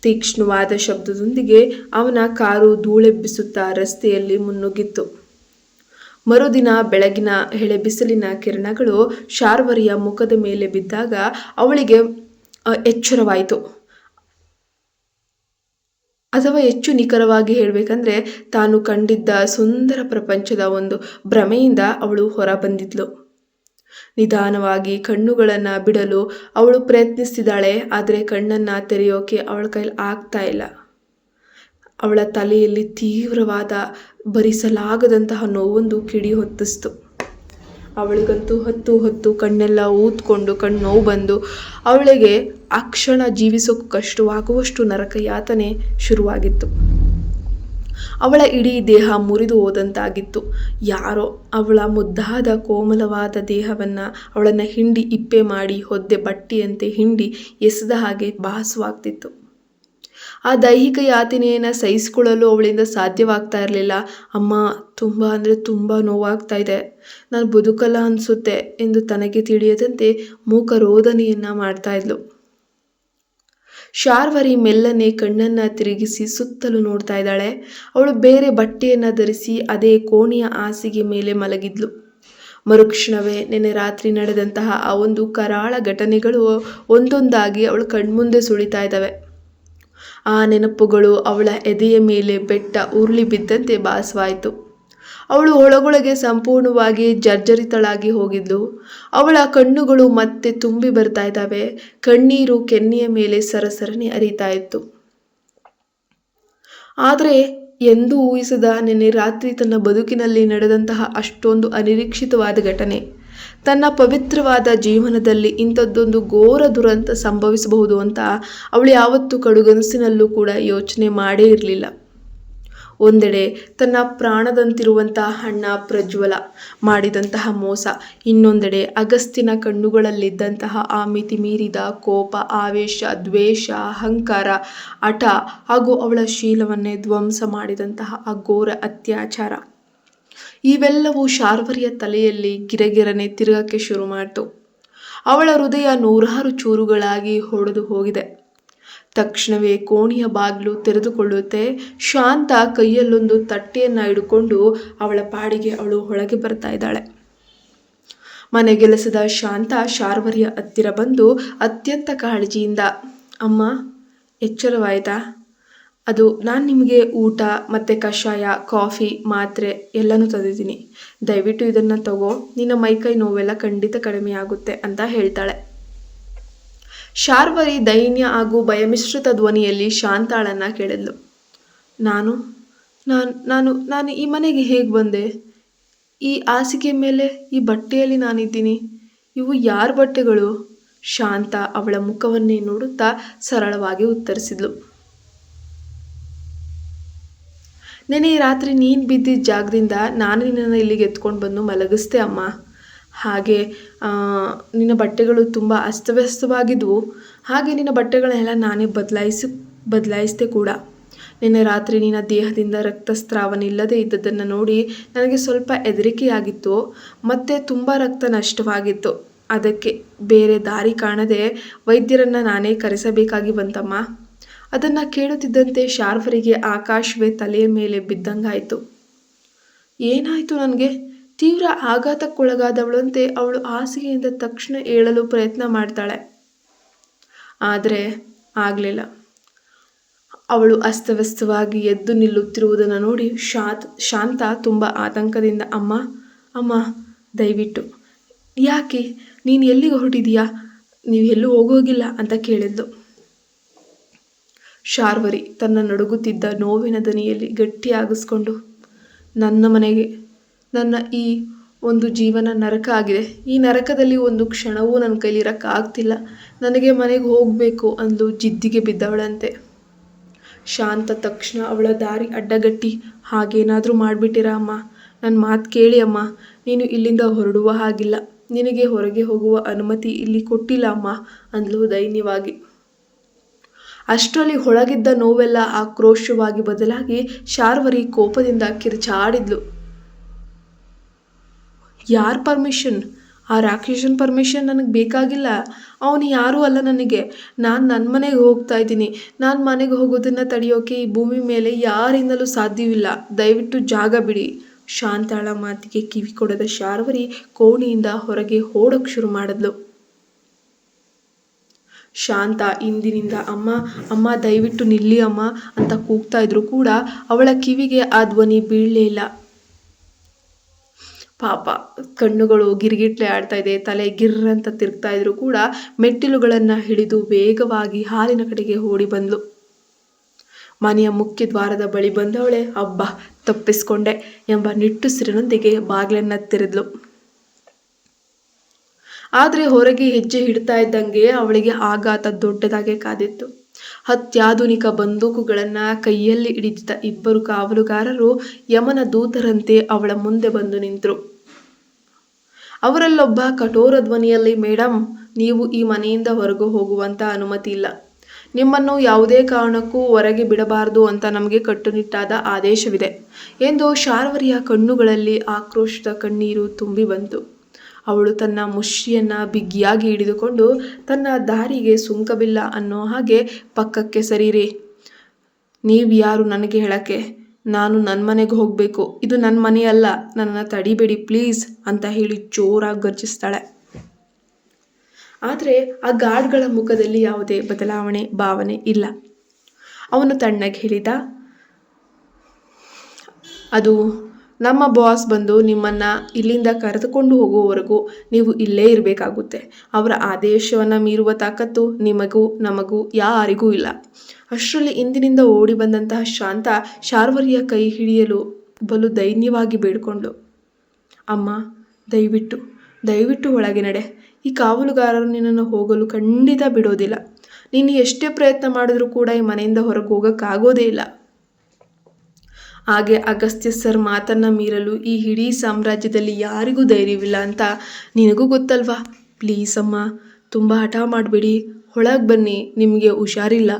ತೀಕ್ಷ್ಣವಾದ ಶಬ್ದದೊಂದಿಗೆ ಅವನ ಕಾರು ಧೂಳೆಬ್ಬಿಸುತ್ತಾ ರಸ್ತೆಯಲ್ಲಿ ಮುನ್ನುಗ್ಗಿತ್ತು. ಮರುದಿನ ಬೆಳಗಿನ ಎಳೆ ಬಿಸಿಲಿನ ಕಿರಣಗಳು ಶಾರ್ವರಿಯ ಮುಖದ ಮೇಲೆ ಬಿದ್ದಾಗ ಅವಳಿಗೆ ಎಚ್ಚರವಾಯಿತು. ಅಥವಾ ಹೆಚ್ಚು ನಿಖರವಾಗಿ ಹೇಳಬೇಕಂದ್ರೆ ತಾನು ಕಂಡಿದ್ದ ಸುಂದರ ಪ್ರಪಂಚದ ಒಂದು ಭ್ರಮೆಯಿಂದ ಅವಳು ಹೊರಬಂದಿದ್ಲು. ನಿಧಾನವಾಗಿ ಕಣ್ಣುಗಳನ್ನು ಬಿಡಲು ಅವಳು ಪ್ರಯತ್ನಿಸ್ತಿದ್ದಾಳೆ. ಆದರೆ ಕಣ್ಣನ್ನು ತೆರೆಯೋಕೆ ಅವಳ ಕೈಲಿ ಆಗ್ತಾ ಇಲ್ಲ. ಅವಳ ತಲೆಯಲ್ಲಿ ತೀವ್ರವಾದ ಭರಿಸಲಾಗದಂತಹ ನೋವೊಂದು ಕಿಡಿ ಹೊತ್ತಿಸ್ತು. ಅವಳಿಗಂತೂ ಹೊತ್ತು ಕಣ್ಣೆಲ್ಲ ಊದ್ಕೊಂಡು ಕಣ್ಣು ನೋವು ಬಂದು ಅವಳಿಗೆ ಆ ಕ್ಷಣ ಜೀವಿಸೋಕೆ ಕಷ್ಟವಾಗುವಷ್ಟು ನರಕ ಯಾತನೆ ಶುರುವಾಗಿತ್ತು. ಅವಳ ಇಡೀ ದೇಹ ಮುರಿದು ಹೋದಂತಾಗಿತ್ತು. ಯಾರೋ ಅವಳ ಮುದ್ದಾದ ಕೋಮಲವಾದ ದೇಹವನ್ನು ಅವಳನ್ನು ಹಿಂಡಿ ಇಪ್ಪೆ ಮಾಡಿ ಹೊದ್ದೆ ಬಟ್ಟೆಯಂತೆ ಹಿಂಡಿ ಎಸೆದ ಹಾಗೆ ಭಾಸವಾಗ್ತಿತ್ತು. ಆ ದೈಹಿಕ ಯಾತನೆಯನ್ನು ಸಹಿಸಿಕೊಳ್ಳಲು ಅವಳಿಂದ ಸಾಧ್ಯವಾಗ್ತಾ ಇರಲಿಲ್ಲ. ಅಮ್ಮ, ತುಂಬ ಅಂದರೆ ತುಂಬ ನೋವಾಗ್ತಾ ಇದೆ, ನಾನು ಬದುಕಲ್ಲ ಅನಿಸುತ್ತೆ ಎಂದು ತನಗೆ ತಿಳಿಯದಂತೆ ಮೂಕ ರೋದನೆಯನ್ನು ಮಾಡ್ತಾ ಇದ್ಲು. ಶಾರ್ವರಿ ಮೆಲ್ಲನೆ ಕಣ್ಣನ್ನು ತಿರುಗಿಸಿ ಸುತ್ತಲೂ ನೋಡ್ತಾ ಇದ್ದಾಳೆ. ಅವಳು ಬೇರೆ ಬಟ್ಟೆಯನ್ನು ಧರಿಸಿ ಅದೇ ಕೋಣೆಯ ಹಾಸಿಗೆ ಮೇಲೆ ಮಲಗಿದ್ಲು. ಮರುಕ್ಷಣವೇ ನೆನ್ನೆ ರಾತ್ರಿ ನಡೆದಂತಹ ಆ ಒಂದು ಕರಾಳ ಘಟನೆಗಳು ಒಂದೊಂದಾಗಿ ಅವಳ ಕಣ್ಮುಂದೆ ಸುಳಿತಾ ಇದ್ದಾವೆ. ಆ ನೆನಪುಗಳು ಅವಳ ಎದೆಯ ಮೇಲೆ ಬೆಟ್ಟ ಉರುಳಿ ಬಿದ್ದಂತೆ ಭಾಸವಾಯಿತು. ಅವಳು ಒಳಗೊಳಗೆ ಸಂಪೂರ್ಣವಾಗಿ ಜರ್ಜರಿತಳಾಗಿ ಹೋಗಿದ್ಲು. ಅವಳ ಕಣ್ಣುಗಳು ಮತ್ತೆ ತುಂಬಿ ಬರ್ತಾ ಇದ್ದಾವೆ. ಕಣ್ಣೀರು ಕೆನ್ನೆಯ ಮೇಲೆ ಸರಸರನೆ ಹರಿತಾ ಇತ್ತು. ಆದರೆ ಎಂದೂ ಊಹಿಸದ ನೆನ್ನೆ ರಾತ್ರಿ ತನ್ನ ಬದುಕಿನಲ್ಲಿ ನಡೆದಂತಹ ಅಷ್ಟೊಂದು ಅನಿರೀಕ್ಷಿತವಾದ ಘಟನೆ, ತನ್ನ ಪವಿತ್ರವಾದ ಜೀವನದಲ್ಲಿ ಇಂಥದ್ದೊಂದು ಘೋರ ದುರಂತ ಸಂಭವಿಸಬಹುದು ಅಂತ ಅವಳು ಯಾವತ್ತೂ ಕಡುಗನಸಿನಲ್ಲೂ ಕೂಡ ಯೋಚನೆ ಮಾಡೇ ಇರಲಿಲ್ಲ. ಒಂದೆಡೆ ತನ್ನ ಪ್ರಾಣದಂತಿರುವಂತಹ ಅಣ್ಣ ಪ್ರಜ್ವಲ ಮಾಡಿದಂತಹ ಮೋಸ, ಇನ್ನೊಂದೆಡೆ ಅಗಸ್ತ್ಯನ ಕಣ್ಣುಗಳಲ್ಲಿದ್ದಂತಹ ಆ ಮಿತಿ ಮೀರಿದ ಕೋಪ, ಆವೇಶ, ದ್ವೇಷ, ಅಹಂಕಾರ, ಹಠ ಹಾಗೂ ಅವಳ ಶೀಲವನ್ನೇ ಧ್ವಂಸ ಮಾಡಿದಂತಹ ಆ ಘೋರ ಅತ್ಯಾಚಾರ. ಇವೆಲ್ಲವೂ ಶಾರ್ವರಿಯ ತಲೆಯಲ್ಲಿ ಗಿರಗಿರನೆ ತಿರುಗಕ್ಕೆ ಶುರು ಮಾಡಿತು. ಅವಳ ಹೃದಯ ನೂರಾರು ಚೂರುಗಳಾಗಿ ಹೊಡೆದು ಹೋಗಿದೆ. ತಕ್ಷಣವೇ ಕೋಣೆಯ ಬಾಗಿಲು ತೆರೆದುಕೊಳ್ಳುತ್ತೆ. ಶಾಂತ ಕೈಯಲ್ಲೊಂದು ತಟ್ಟೆಯನ್ನು ಹಿಡ್ಕೊಂಡು ಅವಳ ಪಾಡಿಗೆ ಅವಳು ಒಳಗೆ ಬರ್ತಾ ಇದ್ದಾಳೆ. ಮನೆಗೆಲಸದ ಶಾಂತ ಶಾರ್ವರಿಯ ಹತ್ತಿರ ಬಂದು ಅತ್ಯಂತ ಕಾಳಜಿಯಿಂದ, ಅಮ್ಮ, ಎಚ್ಚರವಾಯಿತಾ? ಅದು ನಾನು ನಿಮಗೆ ಊಟ ಮತ್ತು ಕಷಾಯ, ಕಾಫಿ, ಮಾತ್ರೆ ಎಲ್ಲನೂ ತಂದಿದ್ದೀನಿ. ದಯವಿಟ್ಟು ಇದನ್ನು ತಗೋ, ನಿನ್ನ ಮೈಕೈ ನೋವೆಲ್ಲ ಖಂಡಿತ ಕಡಿಮೆ ಆಗುತ್ತೆ ಅಂತ ಹೇಳ್ತಾಳೆ. ಶಾರ್ವರಿ ದೈನ್ಯ ಹಾಗೂ ಭಯಮಿಶ್ರಿತ ಧ್ವನಿಯಲ್ಲಿ ಶಾಂತಾಳನ್ನು ಕೇಳಿದ್ಲು. ನಾನು ನಾನು ನಾನು ನಾನು ಈ ಮನೆಗೆ ಹೇಗೆ ಬಂದೆ? ಈ ಹಾಸಿಗೆ ಮೇಲೆ ಈ ಬಟ್ಟೆಯಲ್ಲಿ ನಾನಿದ್ದೀನಿ. ಇವು ಯಾರ ಬಟ್ಟೆಗಳು? ಶಾಂತ ಅವಳ ಮುಖವನ್ನೇ ನೋಡುತ್ತಾ ಸರಳವಾಗಿ ಉತ್ತರಿಸಿದ್ಲು. ನೆನೆ ರಾತ್ರಿ ನೀನು ಬಿದ್ದಿದ್ದ ಜಾಗದಿಂದ ನಾನು ನಿನ್ನನ್ನು ಇಲ್ಲಿಗೆ ಎತ್ಕೊಂಡು ಬಂದು ಮಲಗಿಸ್ದೆ ಅಮ್ಮ. ಹಾಗೆ ನಿನ್ನ ಬಟ್ಟೆಗಳು ತುಂಬ ಅಸ್ತವ್ಯಸ್ತವಾಗಿದ್ವು. ಹಾಗೆ ನಿನ್ನ ಬಟ್ಟೆಗಳನ್ನೆಲ್ಲ ನಾನೇ ಬದಲಾಯಿಸಿದೆ ಕೂಡ. ನಿನ್ನೆ ರಾತ್ರಿ ನಿನ್ನ ದೇಹದಿಂದ ರಕ್ತಸ್ರಾವ ಇಲ್ಲದೇ ಇದ್ದದನ್ನು ನೋಡಿ ನನಗೆ ಸ್ವಲ್ಪ ಹೆದರಿಕೆಯಾಗಿತ್ತು. ಮತ್ತು ತುಂಬ ರಕ್ತ ನಷ್ಟವಾಗಿತ್ತು. ಅದಕ್ಕೆ ಬೇರೆ ದಾರಿ ಕಾಣದೆ ವೈದ್ಯರನ್ನು ನಾನೇ ಕರೆಸಬೇಕಾಗಿ ಬಂತಮ್ಮ. ಅದನ್ನು ಕೇಳುತ್ತಿದ್ದಂತೆ ಶಾರ್ವರಿಗೆ ಆಕಾಶವೇ ತಲೆಯ ಮೇಲೆ ಬಿದ್ದಂಗಾಯಿತು. ಏನಾಯಿತು ನನಗೆ? ತೀವ್ರ ಆಘಾತಕ್ಕೊಳಗಾದವಳಂತೆ ಅವಳು ಹಾಸಿಗೆಯಿಂದ ತಕ್ಷಣ ಏಳಲು ಪ್ರಯತ್ನ ಮಾಡ್ತಾಳೆ. ಆದರೆ ಆಗಲಿಲ್ಲ. ಅವಳು ಅಸ್ತವ್ಯಸ್ತವಾಗಿ ಎದ್ದು ನಿಲ್ಲುತ್ತಿರುವುದನ್ನು ನೋಡಿ ಶಾಂತ ತುಂಬ ಆತಂಕದಿಂದ ಅಮ್ಮ ಅಮ್ಮ ದಯವಿಟ್ಟು. ಯಾಕೆ? ನೀನು ಎಲ್ಲಿಗೆ ಹೊರಟಿದೀಯಾ? ನೀವು ಎಲ್ಲೂ ಹೋಗೋಗಿಲ್ಲ ಅಂತ ಕೇಳಿದ್ಲು. ಶಾರ್ವರಿ ತನ್ನ ನಡುಗುತ್ತಿದ್ದ ನೋವಿನ ದನಿಯಲ್ಲಿ ಗಟ್ಟಿಯಾಗಿಸ್ಕೊಂಡು, ನನ್ನ ಮನೆಗೆ, ನನ್ನ ಈ ಒಂದು ಜೀವನ ನರಕ ಆಗಿದೆ. ಈ ನರಕದಲ್ಲಿ ಒಂದು ಕ್ಷಣವೂ ನನ್ನ ಕೈಲಿರೋಕ್ಕಾಗ್ತಿಲ್ಲ. ನನಗೆ ಮನೆಗೆ ಹೋಗಬೇಕು ಅಂದು ಜಿದ್ದಿಗೆ ಬಿದ್ದವಳಂತೆ. ಶಾಂತ ತಕ್ಷಣ ಅವಳ ದಾರಿ ಅಡ್ಡಗಟ್ಟಿ, ಹಾಗೇನಾದರೂ ಮಾಡಿಬಿಟ್ಟಿರ ಅಮ್ಮ, ನನ್ನ ಮಾತು ಕೇಳಿ ಅಮ್ಮ, ನೀನು ಇಲ್ಲಿಂದ ಹೊರಡುವ ಹಾಗಿಲ್ಲ. ನಿನಗೆ ಹೊರಗೆ ಹೋಗುವ ಅನುಮತಿ ಇಲ್ಲಿ ಕೊಟ್ಟಿಲ್ಲ ಅಮ್ಮ ಅಂದ್ಲು ದೈನ್ಯವಾಗಿ. ಅಷ್ಟರಲ್ಲಿ ಒಳಗಿದ್ದ ನೋವೆಲ್ಲ ಆಕ್ರೋಶವಾಗಿ ಬದಲಾಗಿ ಶಾರ್ವರಿ ಕೋಪದಿಂದ ಕಿರುಚಾಡಿದ್ಲು. ಯಾರ ಪರ್ಮಿಷನ್? ಆ ರಾಕ್ಷಸನ ಪರ್ಮಿಷನ್ ನನಗೆ ಬೇಕಾಗಿಲ್ಲ. ಅವನು ಯಾರೂ ಅಲ್ಲ ನನಗೆ. ನಾನು ನನ್ನ ಮನೆಗೆ ಹೋಗ್ತಾ ಇದ್ದೀನಿ. ನಾನು ಮನೆಗೆ ಹೋಗೋದನ್ನು ತಡೆಯೋಕೆ ಈ ಭೂಮಿ ಮೇಲೆ ಯಾರಿಂದಲೂ ಸಾಧ್ಯವಿಲ್ಲ. ದಯವಿಟ್ಟು ಜಾಗ ಬಿಡಿ. ಶಾಂತಾಳ ಮಾತಿಗೆ ಕಿವಿ ಕೊಡದ ಶಾರ್ವರಿ ಕೋಣೆಯಿಂದ ಹೊರಗೆ ಓಡೋಕ್ಕೆ ಶುರು ಮಾಡಿದ್ಲು. ಶಾಂತ ಇಂದಿನಿಂದ ಅಮ್ಮ ಅಮ್ಮ ದಯವಿಟ್ಟು ನಿಲ್ಲಿ ಅಮ್ಮ ಅಂತ ಕೂಗ್ತಾ ಇದ್ರು ಕೂಡ ಅವಳ ಕಿವಿಗೆ ಆ ಧ್ವನಿ ಬೀಳಲೇ ಇಲ್ಲ. ಪಾಪ ಕಣ್ಣುಗಳು ಗಿರ್ಗಿಟ್ಲೆ ಆಡ್ತಾ ಇದೆ, ತಲೆ ಗಿರ್ರಂತ ತಿರುಗ್ತಾ ಇದ್ರು ಕೂಡ ಮೆಟ್ಟಿಲುಗಳನ್ನು ಹಿಡಿದು ವೇಗವಾಗಿ ಹಾಲಿನ ಕಡೆಗೆ ಓಡಿ ಬಂದ್ಲು. ಮನೆಯ ಮುಖ್ಯ ದ್ವಾರದ ಬಳಿ ಬಂದವಳೆ ಹಬ್ಬ ತಪ್ಪಿಸ್ಕೊಂಡೆ ಎಂಬ ನಿಟ್ಟುಸಿರಿನೊಂದಿಗೆ ಬಾಗಿಲನ್ನು ತೆರೆದ್ಲು. ಆದರೆ ಹೊರಗೆ ಹೆಜ್ಜೆ ಇಡ್ತಾ ಇದ್ದಂಗೆ ಅವಳಿಗೆ ಆಘಾತ ದೊಡ್ಡದಾಗೆ ಕಾದಿತ್ತು. ಅತ್ಯಾಧುನಿಕ ಬಂದೂಕುಗಳನ್ನು ಕೈಯಲ್ಲಿ ಹಿಡಿದಿದ್ದ ಇಬ್ಬರು ಕಾವಲುಗಾರರು ಯಮನ ದೂತರಂತೆ ಅವಳ ಮುಂದೆ ಬಂದು ನಿಂತರು. ಅವರಲ್ಲೊಬ್ಬ ಕಠೋರ ಧ್ವನಿಯಲ್ಲಿ, ಮೇಡಮ್, ನೀವು ಈ ಮನೆಯಿಂದ ಹೊರಗೆ ಹೋಗುವಂತ ಅನುಮತಿ ಇಲ್ಲ. ನಿಮ್ಮನ್ನು ಯಾವುದೇ ಕಾರಣಕ್ಕೂ ಹೊರಗೆ ಬಿಡಬಾರದು ಅಂತ ನಮಗೆ ಕಟ್ಟುನಿಟ್ಟಾದ ಆದೇಶವಿದೆ ಎಂದು ಶಾರ್ವರಿಯ ಕಣ್ಣುಗಳಲ್ಲಿ ಆಕ್ರೋಶದ ಕಣ್ಣೀರು ತುಂಬಿ ಬಂತು. ಅವಳು ತನ್ನ ಮುಷ್ಟಿಯನ್ನು ಬಿಗಿಯಾಗಿ ಹಿಡಿದುಕೊಂಡು ತನ್ನ ದಾರಿಗೆ ಸುಂಕವಿಲ್ಲ ಅನ್ನೋ ಹಾಗೆ ಪಕ್ಕಕ್ಕೆ ಸರೀರಿ. ನೀವು ಯಾರು ನನಗೆ ಹೇಳಕ್ಕೆ? ನಾನು ನನ್ನ ಮನೆಗೆ ಹೋಗಬೇಕು. ಇದು ನನ್ನ ಮನೆ ಅಲ್ಲ. ನನ್ನನ್ನು ತಡಿಬೇಡಿ ಪ್ಲೀಸ್ ಅಂತ ಹೇಳಿ ಜೋರಾಗಿ ಗರ್ಜಿಸ್ತಾಳೆ. ಆದರೆ ಆ ಗಾರ್ಡ್ಗಳ ಮುಖದಲ್ಲಿ ಯಾವುದೇ ಭಾವನೆ ಇಲ್ಲ. ಅವನು ತಣ್ಣಗೆ ಹೇಳಿದ, ಅದು ನಮ್ಮ ಬಾಸ್ ಬಂದು ನಿಮ್ಮನ್ನು ಇಲ್ಲಿಂದ ಕರೆದುಕೊಂಡು ಹೋಗುವವರೆಗೂ ನೀವು ಇಲ್ಲೇ ಇರಬೇಕಾಗುತ್ತೆ. ಅವರ ಆದೇಶವನ್ನು ಮೀರುವ ತಾಕತ್ತು ನಿಮಗೂ ನಮಗೂ ಯಾರಿಗೂ ಇಲ್ಲ. ಅಷ್ಟರಲ್ಲಿ ಇಂದಿನಿಂದ ಓಡಿ ಬಂದಂತಹ ಶಾಂತ ಶಾರ್ವರಿಯ ಕೈ ಹಿಡಿಯಲು ಬಲು ದೈನ್ಯವಾಗಿ ಬೇಡಿಕೊಂಡು, ಅಮ್ಮ ದಯವಿಟ್ಟು ಒಳಗೆ ನಡೆ. ಈ ಕಾವಲುಗಾರರು ನಿನ್ನನ್ನು ಹೋಗಲು ಖಂಡಿತ ಬಿಡೋದಿಲ್ಲ. ನೀನು ಎಷ್ಟೇ ಪ್ರಯತ್ನ ಮಾಡಿದ್ರೂ ಕೂಡ ಈ ಮನೆಯಿಂದ ಹೊರಗೆ ಹೋಗೋಕ್ಕಾಗೋದೇ ಇಲ್ಲ. ಹಾಗೆ ಅಗಸ್ತ್ಯ ಸರ್ ಮಾತನ್ನು ಮೀರಲು ಈ ಇಡೀ ಸಾಮ್ರಾಜ್ಯದಲ್ಲಿ ಯಾರಿಗೂ ಧೈರ್ಯವಿಲ್ಲ ಅಂತ ನಿನಗೂ ಗೊತ್ತಲ್ವಾ? ಪ್ಲೀಸ್ ಅಮ್ಮ, ತುಂಬ ಹಠ ಮಾಡಬೇಡಿ, ಒಳಗೆ ಬನ್ನಿ, ನಿಮಗೆ ಹುಷಾರಿಲ್ಲ.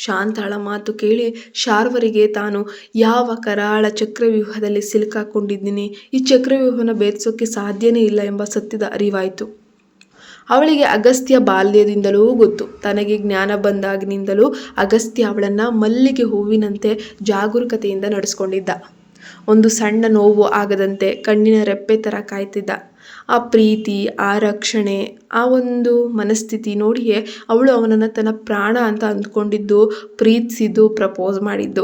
ಶಾಂತಾಳ ಮಾತು ಕೇಳಿ ಶಾರ್ವರಿಗೆ ತಾನು ಯಾವ ಕರಾಳ ಚಕ್ರವ್ಯೂಹದಲ್ಲಿ ಸಿಲುಕಾಕೊಂಡಿದ್ದೀನಿ, ಈ ಚಕ್ರವ್ಯೂಹನ ಭೇದಿಸೋಕ್ಕೆ ಸಾಧ್ಯನೇ ಇಲ್ಲ ಎಂಬ ಸತ್ಯದ ಅರಿವಾಯಿತು. ಅವಳಿಗೆ ಅಗಸ್ತ್ಯ ಬಾಲ್ಯದಿಂದಲೂ ಗೊತ್ತು. ತನಗೆ ಜ್ಞಾನ ಬಂದಾಗಿನಿಂದಲೂ ಅಗಸ್ತ್ಯ ಅವಳನ್ನು ಮಲ್ಲಿಗೆ ಹೂವಿನಂತೆ ಜಾಗರೂಕತೆಯಿಂದ ನಡೆಸ್ಕೊಂಡಿದ್ದ. ಒಂದು ಸಣ್ಣ ನೋವು ಆಗದಂತೆ ಕಣ್ಣಿನ ರೆಪ್ಪೆ ಥರ ಕಾಯ್ತಿದ್ದ. ಆ ಪ್ರೀತಿ, ಆ ರಕ್ಷಣೆ, ಆ ಒಂದು ಮನಸ್ಥಿತಿ ನೋಡಿಯೇ ಅವಳು ಅವನನ್ನು ತನ್ನ ಪ್ರಾಣ ಅಂತ ಅಂದ್ಕೊಂಡಿದ್ದು, ಪ್ರೀತಿಸಿದ್ದು, ಪ್ರಪೋಸ್ ಮಾಡಿದ್ದು.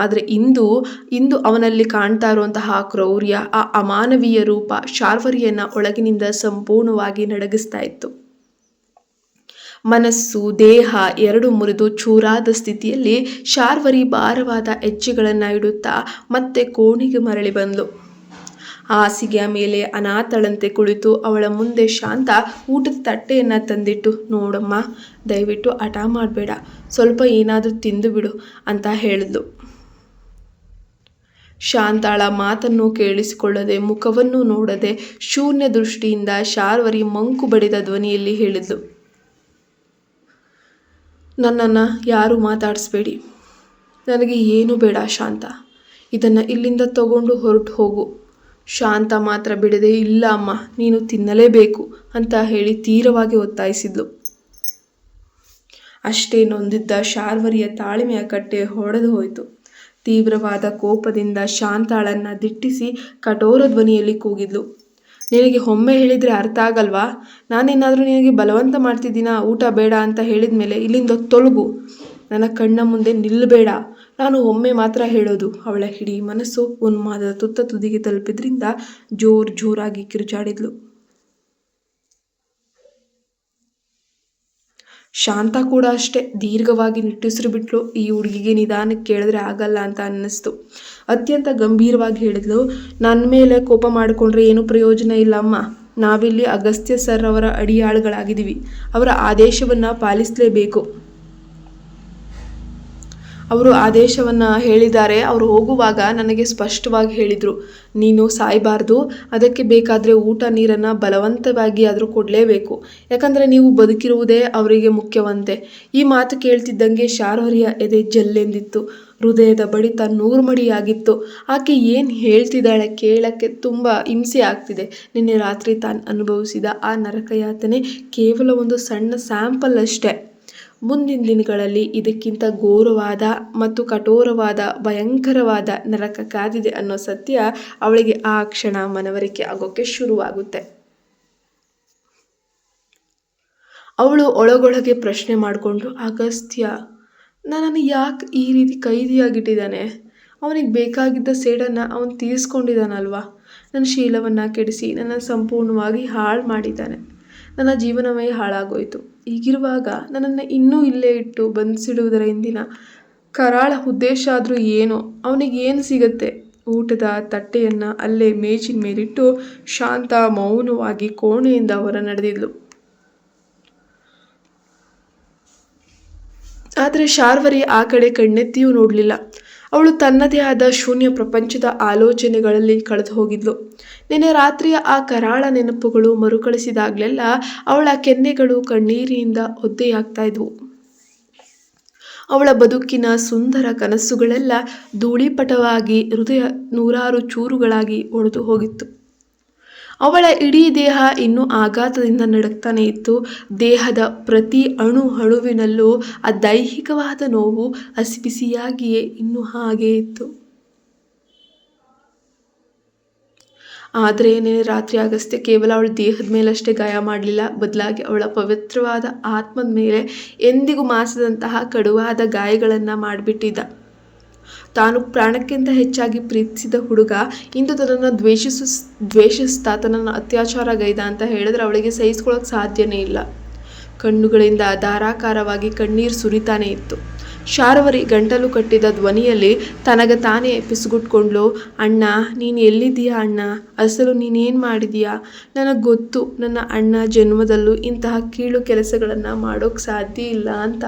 ಆದರೆ ಇಂದು ಅವನಲ್ಲಿ ಕಾಣ್ತಾ ಇರುವಂತಹ ಕ್ರೌರ್ಯ, ಆ ಅಮಾನವೀಯ ರೂಪ ಶಾರ್ವರಿಯನ್ನು ಒಳಗಿನಿಂದ ಸಂಪೂರ್ಣವಾಗಿ ನಡಗಿಸ್ತಾ ಇತ್ತು. ಮನಸ್ಸು ದೇಹ ಎರಡು ಮುರಿದು ಚೂರಾದ ಸ್ಥಿತಿಯಲ್ಲಿ ಶಾರ್ವರಿ ಭಾರವಾದ ಹೆಜ್ಜೆಗಳನ್ನು ಇಡುತ್ತಾ ಮತ್ತೆ ಕೋಣೆಗೆ ಮರಳಿ ಬಂದ್ಲು. ಹಾಸಿಗೆಯ ಮೇಲೆ ಅನಾಥಳಂತೆ ಕುಳಿತು ಅವಳ ಮುಂದೆ ಶಾಂತ ಊಟದ ತಟ್ಟೆಯನ್ನು ತಂದಿಟ್ಟು, ನೋಡಮ್ಮ, ದಯವಿಟ್ಟು ಹಠ ಮಾಡಬೇಡ, ಸ್ವಲ್ಪ ಏನಾದರೂ ತಿಂದು ಬಿಡು ಅಂತ ಹೇಳಿದ್ಲು. ಶಾಂತಾಳ ಮಾತನ್ನು ಕೇಳಿಸಿಕೊಳ್ಳದೆ, ಮುಖವನ್ನು ನೋಡದೆ, ಶೂನ್ಯ ದೃಷ್ಟಿಯಿಂದ ಶಾರ್ವರಿ ಮಂಕು ಬಡಿದ ಧ್ವನಿಯಲ್ಲಿ ಹೇಳಿದ್ಲು, ನನ್ನನ್ನು ಯಾರೂ ಮಾತಾಡಿಸ್ಬೇಡಿ. ನನಗೆ ಏನೂ ಬೇಡ ಶಾಂತ, ಇದನ್ನು ಇಲ್ಲಿಂದ ತಗೊಂಡು ಹೊರಟು ಹೋಗು. ಶಾಂತ ಮಾತ್ರ ಬಿಡದೆ, ಇಲ್ಲ ಅಮ್ಮ, ನೀನು ತಿನ್ನಲೇಬೇಕು ಅಂತ ಹೇಳಿ ತೀವ್ರವಾಗಿ ಒತ್ತಾಯಿಸಿದ್ಲು. ಅಷ್ಟೇ ನೊಂದಿದ್ದ ಶಾರ್ವರಿಯ ತಾಳ್ಮೆಯ ಕಟ್ಟೆ ಹೊಡೆದು ಹೋಯಿತು. ತೀವ್ರವಾದ ಕೋಪದಿಂದ ಶಾಂತಾಳನ್ನು ದಿಟ್ಟಿಸಿ ಕಠೋರ ಧ್ವನಿಯಲ್ಲಿ ಕೂಗಿದ್ಲು, ನಿನಗೆ ಒಮ್ಮೆ ಹೇಳಿದರೆ ಅರ್ಥ ಆಗಲ್ವಾ? ನಾನೇನಾದರೂ ನಿನಗೆ ಬಲವಂತ ಮಾಡ್ತಿದ್ದೀನಾ? ಊಟ ಬೇಡ ಅಂತ ಹೇಳಿದ ಮೇಲೆ ಇಲ್ಲಿಂದ ತೊಲಗು, ನನ್ನ ಕಣ್ಣ ಮುಂದೆ ನಿಲ್ಲಬೇಡ. ನಾನು ಒಮ್ಮೆ ಮಾತ್ರ ಹೇಳೋದು. ಅವಳ ಇಡೀ ಮನಸ್ಸು ಉನ್ಮಾದದ ತುತ್ತ ತುದಿಗೆ ತಲುಪಿದ್ರಿಂದ ಜೋರಾಗಿ ಕಿರುಚಾಡಿದ್ಲು. ಶಾಂತ ಕೂಡ ಅಷ್ಟೇ ದೀರ್ಘವಾಗಿ ನಿಟ್ಟುಸಿರು ಬಿಟ್ಲು. ಈ ಹುಡುಗಿಗೆ ನಿಧಾನಕ್ಕೆ ಕೇಳಿದ್ರೆ ಆಗಲ್ಲ ಅಂತ ಅನ್ನಿಸ್ತು. ಅತ್ಯಂತ ಗಂಭೀರವಾಗಿ ಹೇಳಿದ್ಲು, ನನ್ನ ಮೇಲೆ ಕೋಪ ಮಾಡಿಕೊಂಡ್ರೆ ಏನು ಪ್ರಯೋಜನ ಇಲ್ಲ ಅಮ್ಮ. ನಾವಿಲ್ಲಿ ಅಗಸ್ತ್ಯ ಸರ್ ಅವರ ಅಡಿಯಾಳುಗಳಾಗಿದ್ದೀವಿ. ಅವರ ಆದೇಶವನ್ನು ಪಾಲಿಸಲೇಬೇಕು. ಅವರು ಆದೇಶವನ್ನು ಹೇಳಿದ್ದಾರೆ. ಅವರು ಹೋಗುವಾಗ ನನಗೆ ಸ್ಪಷ್ಟವಾಗಿ ಹೇಳಿದರು, ನೀನು ಸಾಯಬಾರ್ದು, ಅದಕ್ಕೆ ಬೇಕಾದರೆ ಊಟ ನೀರನ್ನು ಬಲವಂತವಾಗಿ ಆದರೂ ಕೊಡಲೇಬೇಕು, ಯಾಕಂದರೆ ನೀವು ಬದುಕಿರುವುದೇ ಅವರಿಗೆ ಮುಖ್ಯವಂತೆ. ಈ ಮಾತು ಕೇಳ್ತಿದ್ದಂಗೆ ಶಾರ್ವರಿಯ ಎದೆ ಜಲ್ಲೆಂದಿತ್ತು. ಹೃದಯದ ಬಡಿತ 100 ಮಡಿಯಾಗಿತ್ತು. ಆಕೆ ಏನು ಹೇಳ್ತಿದ್ದಾಳೆ ಕೇಳಕ್ಕೆ ತುಂಬ ಹಿಂಸೆ ಆಗ್ತಿದೆ. ನಿನ್ನೆ ರಾತ್ರಿ ತಾನು ಅನುಭವಿಸಿದ ಆ ನರಕಯಾತನೆ ಕೇವಲ ಒಂದು ಸಣ್ಣ ಸ್ಯಾಂಪಲ್ ಅಷ್ಟೇ. ಮುಂದಿನ ದಿನಗಳಲ್ಲಿ ಇದಕ್ಕಿಂತ ಘೋರವಾದ ಮತ್ತು ಕಠೋರವಾದ ಭಯಂಕರವಾದ ನರಕ ಕಾದಿದೆ ಅನ್ನೋ ಸತ್ಯ ಅವಳಿಗೆ ಆ ಕ್ಷಣ ಮನವರಿಕೆ ಆಗೋಕ್ಕೆ ಶುರುವಾಗುತ್ತೆ. ಅವಳು ಒಳಗೊಳಗೆ ಪ್ರಶ್ನೆ ಮಾಡಿಕೊಂಡು, ಅಗಸ್ತ್ಯ ನನ್ನನ್ನು ಯಾಕೆ ಈ ರೀತಿ ಕೈದಿಯಾಗಿಟ್ಟಿದ್ದಾನೆ? ಅವನಿಗೆ ಬೇಕಾಗಿದ್ದ ಸೇಡನ್ನು ಅವನು ತೀರಿಸ್ಕೊಂಡಿದ್ದಾನಲ್ವಾ? ನನ್ನ ಶೀಲವನ್ನು ಕೆಡಿಸಿ ನನ್ನ ಸಂಪೂರ್ಣವಾಗಿ ಹಾಳು ಮಾಡಿದ್ದಾನೆ. ನನ್ನ ಜೀವನವೇ ಹಾಳಾಗೋಯ್ತು. ಹೀಗಿರುವಾಗ ನನ್ನನ್ನು ಇನ್ನೂ ಇಲ್ಲೇ ಇಟ್ಟು ಬಂಧಿಸಿಡುವುದರ ಹಿಂದಿನ ಕರಾಳ ಉದ್ದೇಶ ಆದರೂ ಏನೋ? ಅವನಿಗೇನು ಸಿಗತ್ತೆ? ಊಟದ ತಟ್ಟೆಯನ್ನು ಅಲ್ಲೇ ಮೇಜಿನ ಮೇಲಿಟ್ಟು ಶಾಂತ ಮೌನವಾಗಿ ಕೋಣೆಯಿಂದ ಹೊರ ನಡೆದಿದ್ಲು. ಆದರೆ ಶಾರ್ವರಿ ಆ ಕಡೆ ಕಣ್ಣೆತ್ತಿಯೂ ನೋಡಲಿಲ್ಲ. ಅವಳು ತನ್ನದೇ ಆದ ಶೂನ್ಯ ಪ್ರಪಂಚದ ಆಲೋಚನೆಗಳಲ್ಲಿ ಕಳೆದು ಹೋಗಿದ್ಲು. ನಿನ್ನೆ ರಾತ್ರಿಯ ಆ ಕರಾಳ ನೆನಪುಗಳು ಮರುಕಳಿಸಿದಾಗಲೆಲ್ಲ ಅವಳ ಕೆನ್ನೆಗಳು ಕಣ್ಣೀರಿನಿಂದ ಒದ್ದೆಯಾಗ್ತಾ ಇದ್ವು. ಅವಳ ಬದುಕಿನ ಸುಂದರ ಕನಸುಗಳೆಲ್ಲ ಧೂಳಿಪಟವಾಗಿ ಹೃದಯ 100 ಚೂರುಗಳಾಗಿ ಒಡೆದು ಹೋಗಿತ್ತು. ಅವಳ ಇಡೀ ದೇಹ ಇನ್ನೂ ಆಘಾತದಿಂದ ನಡುಕ್ತಾನೆ ಇತ್ತು. ದೇಹದ ಪ್ರತಿ ಅಣುವಿನಲ್ಲೂ ಆ ದೈಹಿಕವಾದ ನೋವು ಹಸಿಬಿಸಿಯಾಗಿಯೇ ಇನ್ನೂ ಹಾಗೇ ಇತ್ತು. ಆದರೆ ನಿನ್ನೆ ರಾತ್ರಿ ಅಗಸ್ತ್ಯ ಕೇವಲ ಅವಳ ದೇಹದ ಮೇಲಷ್ಟೇ ಗಾಯ ಮಾಡಲಿಲ್ಲ, ಬದಲಾಗಿ ಅವಳ ಪವಿತ್ರವಾದ ಆತ್ಮದ ಮೇಲೆ ಎಂದಿಗೂ ಮಾಸದಂತಹ ಕಡುವಾದ ಗಾಯಗಳನ್ನು ಮಾಡಿಬಿಟ್ಟಿದ್ದ. ತಾನು ಪ್ರಾಣಕ್ಕಿಂತ ಹೆಚ್ಚಾಗಿ ಪ್ರೀತಿಸಿದ ಹುಡುಗ ಇಂದು ತನ್ನನ್ನು ದ್ವೇಷಿಸ್ತಾ ತನ್ನನ್ನು ಅತ್ಯಾಚಾರಗೈದ ಅಂತ ಹೇಳಿದ್ರೆ ಅವಳಿಗೆ ಸಹಿಸ್ಕೊಳ್ಳೋಕೆ ಸಾಧ್ಯನೇ ಇಲ್ಲ. ಕಣ್ಣುಗಳಿಂದ ಧಾರಾಕಾರವಾಗಿ ಕಣ್ಣೀರು ಸುರಿತಾನೆ ಇತ್ತು. ಶಾರ್ವರಿ ಗಂಟಲು ಕಟ್ಟಿದ ಧ್ವನಿಯಲ್ಲಿ ತನಗೆ ತಾನೇ ಪಿಸುಗುಟ್ಕೊಂಡ್ಲು, ಅಣ್ಣ, ನೀನು ಎಲ್ಲಿದ್ದೀಯಾ ಅಣ್ಣ? ಅಸಲು ನೀನೇನು ಮಾಡಿದೀಯಾ? ನನಗೆ ಗೊತ್ತು, ನನ್ನ ಅಣ್ಣ ಜನ್ಮದಲ್ಲೂ ಇಂತಹ ಕೀಳು ಕೆಲಸಗಳನ್ನು ಮಾಡೋಕ್ಕೆ ಸಾಧ್ಯ ಇಲ್ಲ ಅಂತ.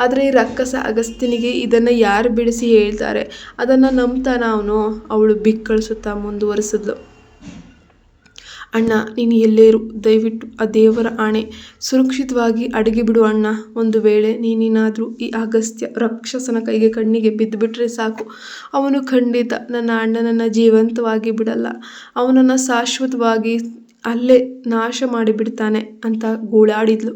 ಆದರೆ ಈ ರಕ್ಕಸ ಅಗಸ್ತ್ಯನಿಗೆ ಇದನ್ನು ಯಾರು ಬಿಡಿಸಿ ಹೇಳ್ತಾರೆ? ಅದನ್ನು ನಂಬ್ತಾನ ಅವನು? ಅವಳು ಬಿಕ್ಕಳಿಸುತ್ತಾ ಮುಂದುವರಿಸಿದ್ಲು, ಅಣ್ಣ, ನೀನು ಎಲ್ಲೇ ಇರು, ದಯವಿಟ್ಟು ಆ ದೇವರ ಆಣೆ ಸುರಕ್ಷಿತವಾಗಿ ಅಡಗಿ ಬಿಡು ಅಣ್ಣ. ಒಂದು ವೇಳೆ ನೀನೇನಾದರೂ ಈ ಅಗಸ್ತ್ಯ ರಾಕ್ಷಸನ ಕಣ್ಣಿಗೆ ಬಿದ್ದುಬಿಟ್ರೆ ಸಾಕು, ಅವನು ಖಂಡಿತ ನನ್ನ ಅಣ್ಣನನ್ನು ಜೀವಂತವಾಗಿ ಬಿಡಲ್ಲ, ಅವನನ್ನು ಶಾಶ್ವತವಾಗಿ ಅಲ್ಲೇ ನಾಶ ಮಾಡಿಬಿಡ್ತಾನೆ ಅಂತ ಗೋಳಾಡಿದ್ಲು.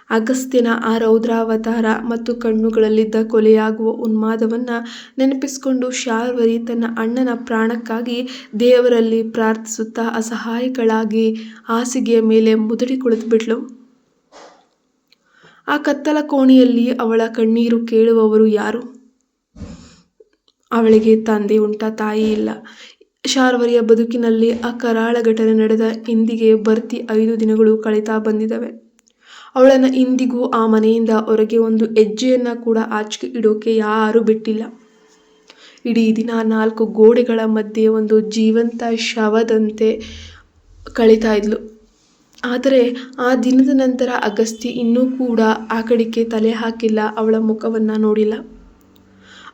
ಅಗಸ್ತ್ಯನ ಆ ರೌದ್ರಾವತಾರ ಮತ್ತು ಕಣ್ಣುಗಳಲ್ಲಿದ್ದ ಕೊಲೆಯಾಗುವ ಉನ್ಮಾದವನ್ನು ನೆನಪಿಸಿಕೊಂಡು ಶಾರ್ವರಿ ತನ್ನ ಅಣ್ಣನ ಪ್ರಾಣಕ್ಕಾಗಿ ದೇವರಲ್ಲಿ ಪ್ರಾರ್ಥಿಸುತ್ತಾ ಅಸಹಾಯಕಳಾಗಿ ಹಾಸಿಗೆಯ ಮೇಲೆ ಮುದುಡಿ ಕುಳಿತುಬಿಟ್ಲು. ಆ ಕತ್ತಲ ಕೋಣೆಯಲ್ಲಿ ಅವಳ ಕಣ್ಣೀರು ಕೇಳುವವರು ಯಾರು? ಅವಳಿಗೆ ತಂದೆ ಉಂಟ, ತಾಯಿ ಇಲ್ಲ. ಶಾರ್ವರಿಯ ಬದುಕಿನಲ್ಲಿ ಆ ಕರಾಳ ಘಟನೆ ನಡೆದ ಇಂದಿಗೆ ಬರ್ತಿ 5 ದಿನಗಳು ಕಳೀತಾ ಬಂದಿದ್ದಾವೆ. ಅವಳನ್ನು ಇಂದಿಗೂ ಆ ಮನೆಯಿಂದ ಹೊರಗೆ ಒಂದು ಹೆಜ್ಜೆಯನ್ನು ಕೂಡ ಆಚೆಗೆ ಇಡೋಕೆ ಯಾರೂ ಬಿಟ್ಟಿಲ್ಲ. ಇಡೀ ದಿನ 4 ಗೋಡೆಗಳ ಮಧ್ಯೆ ಒಂದು ಜೀವಂತ ಶವದಂತೆ ಕಳೀತಾ ಇದ್ಲು. ಆದರೆ ಆ ದಿನದ ನಂತರ ಅಗಸ್ತ್ಯ ಇನ್ನೂ ಕೂಡ ಆ ಕಡೆಗೆ ತಲೆ ಹಾಕಿಲ್ಲ, ಅವಳ ಮುಖವನ್ನು ನೋಡಿಲ್ಲ.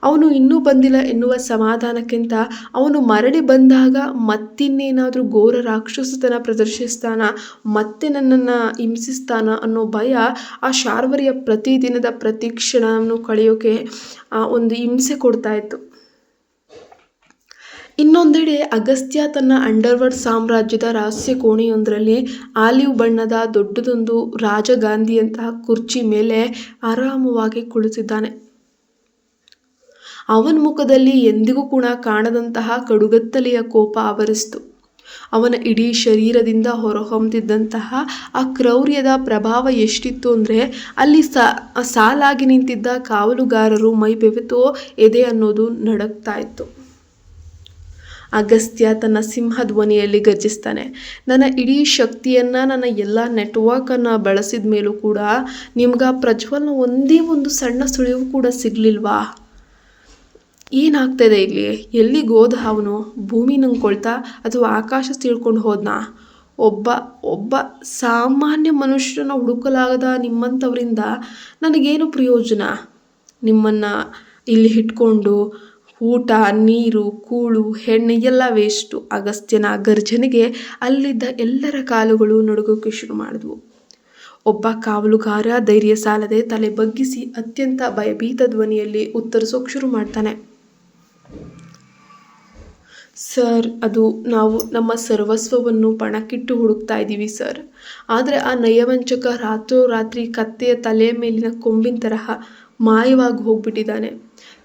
ಅವನು ಇನ್ನೂ ಬಂದಿಲ್ಲ ಎನ್ನುವ ಸಮಾಧಾನಕ್ಕಿಂತ ಅವನು ಮರಳಿ ಬಂದಾಗ ಮತ್ತಿನ್ನೇನಾದರೂ ಘೋರ ರಾಕ್ಷಸತನ ಪ್ರದರ್ಶಿಸ್ತಾನ, ಮತ್ತೆ ನನ್ನನ್ನು ಹಿಂಸಿಸ್ತಾನ ಅನ್ನೋ ಭಯ ಆ ಶಾರ್ವರಿಯ ಪ್ರತಿದಿನದ ಪ್ರತಿ ಕ್ಷಣವನ್ನು ಕಳೆಯೋಕೆ ಒಂದು ಹಿಂಸೆ ಕೊಡ್ತಾ ಇತ್ತು. ಇನ್ನೊಂದೆಡೆ ಅಗಸ್ತ್ಯ ತನ್ನ ಅಂಡರ್ವರ್ಲ್ಡ್ ಸಾಮ್ರಾಜ್ಯದ ರಹಸ್ಯ ಕೋಣೆಯೊಂದರಲ್ಲಿ ಆಲಿವ್ ಬಣ್ಣದ ದೊಡ್ಡದೊಂದು ರಾಜಗಾಂಧಿಯಂತಹ ಕುರ್ಚಿ ಮೇಲೆ ಆರಾಮವಾಗಿ ಕುಳಿತಿದ್ದಾನೆ. ಅವನ ಮುಖದಲ್ಲಿ ಎಂದಿಗೂ ಕೂಡ ಕಾಣದಂತಹ ಕಡುಗತ್ತಲೆಯ ಕೋಪ ಆವರಿಸಿತು. ಅವನ ಇಡೀ ಶರೀರದಿಂದ ಹೊರಹೊಮ್ಮುತ್ತಿದ್ದಂತಹ ಆ ಕ್ರೌರ್ಯದ ಪ್ರಭಾವ ಎಷ್ಟಿತ್ತು ಅಂದರೆ ಅಲ್ಲಿ ಸಾಲಾಗಿ ನಿಂತಿದ್ದ ಕಾವಲುಗಾರರು ಮೈ ಬೆವೆತು ಎದೆ ಅನ್ನೋದು ನಡುಗ್ತಾ ಇತ್ತು. ಅಗಸ್ತ್ಯ ತನ್ನ ಸಿಂಹ ಧ್ವನಿಯಲ್ಲಿ ಗರ್ಜಿಸ್ತಾನೆ, ನನ್ನ ಇಡೀ ಶಕ್ತಿಯನ್ನು, ನನ್ನ ಎಲ್ಲ ನೆಟ್ವರ್ಕನ್ನು ಬಳಸಿದ ಮೇಲೂ ಕೂಡ ನಿಮ್ಗೆ ಆ ಪ್ರಜ್ವಲ್ನ ಒಂದೇ ಒಂದು ಸಣ್ಣ ಸುಳಿವು ಕೂಡ ಸಿಗಲಿಲ್ವಾ? ಏನಾಗ್ತಾಯಿದೆ ಇಲ್ಲಿ? ಎಲ್ಲಿಗೆ ಹೋದ ಅವನು? ಭೂಮಿ ನಂಬ್ಕೊಳ್ತಾ ಅಥವಾ ಆಕಾಶ ತಿಳ್ಕೊಂಡು ಹೋದ್ನಾ? ಒಬ್ಬ ಸಾಮಾನ್ಯ ಮನುಷ್ಯರನ್ನು ಹುಡುಕಲಾಗದ ನಿಮ್ಮಂಥವರಿಂದ ನನಗೇನು ಪ್ರಯೋಜನ? ನಿಮ್ಮನ್ನು ಇಲ್ಲಿ ಇಟ್ಕೊಂಡು ಊಟ, ನೀರು, ಕೂಳು, ಹೆಣ್ಣು ಎಲ್ಲ ವೇಸ್ಟು. ಅಗಸ್ತ್ಯನ ಗರ್ಜನೆಗೆ ಅಲ್ಲಿದ್ದ ಎಲ್ಲರ ಕಾಲುಗಳು ನಡುಗೋಕೆ ಶುರು ಮಾಡಿದ್ವು. ಒಬ್ಬ ಕಾವಲುಗಾರ ಧೈರ್ಯ ಸಾಲದೆ ತಲೆ ಬಗ್ಗಿಸಿ ಅತ್ಯಂತ ಭಯಭೀತ ಧ್ವನಿಯಲ್ಲಿ ಉತ್ತರಿಸೋಕೆ ಶುರು ಮಾಡ್ತಾನೆ. ಸರ್, ಅದು ನಾವು ನಮ್ಮ ಸರ್ವಸ್ವವನ್ನು ಪಣಕ್ಕಿಟ್ಟು ಹುಡುಕ್ತಾ ಇದ್ದೀವಿ ಸರ್. ಆದರೆ ಆ ನಯವಂಚಕ ರಾತ್ರೋರಾತ್ರಿ ಕತ್ತೆಯ ತಲೆಯ ಮೇಲಿನ ಕೊಂಬಿನ ತರಹ ಮಾಯವಾಗಿ ಹೋಗ್ಬಿಟ್ಟಿದ್ದಾನೆ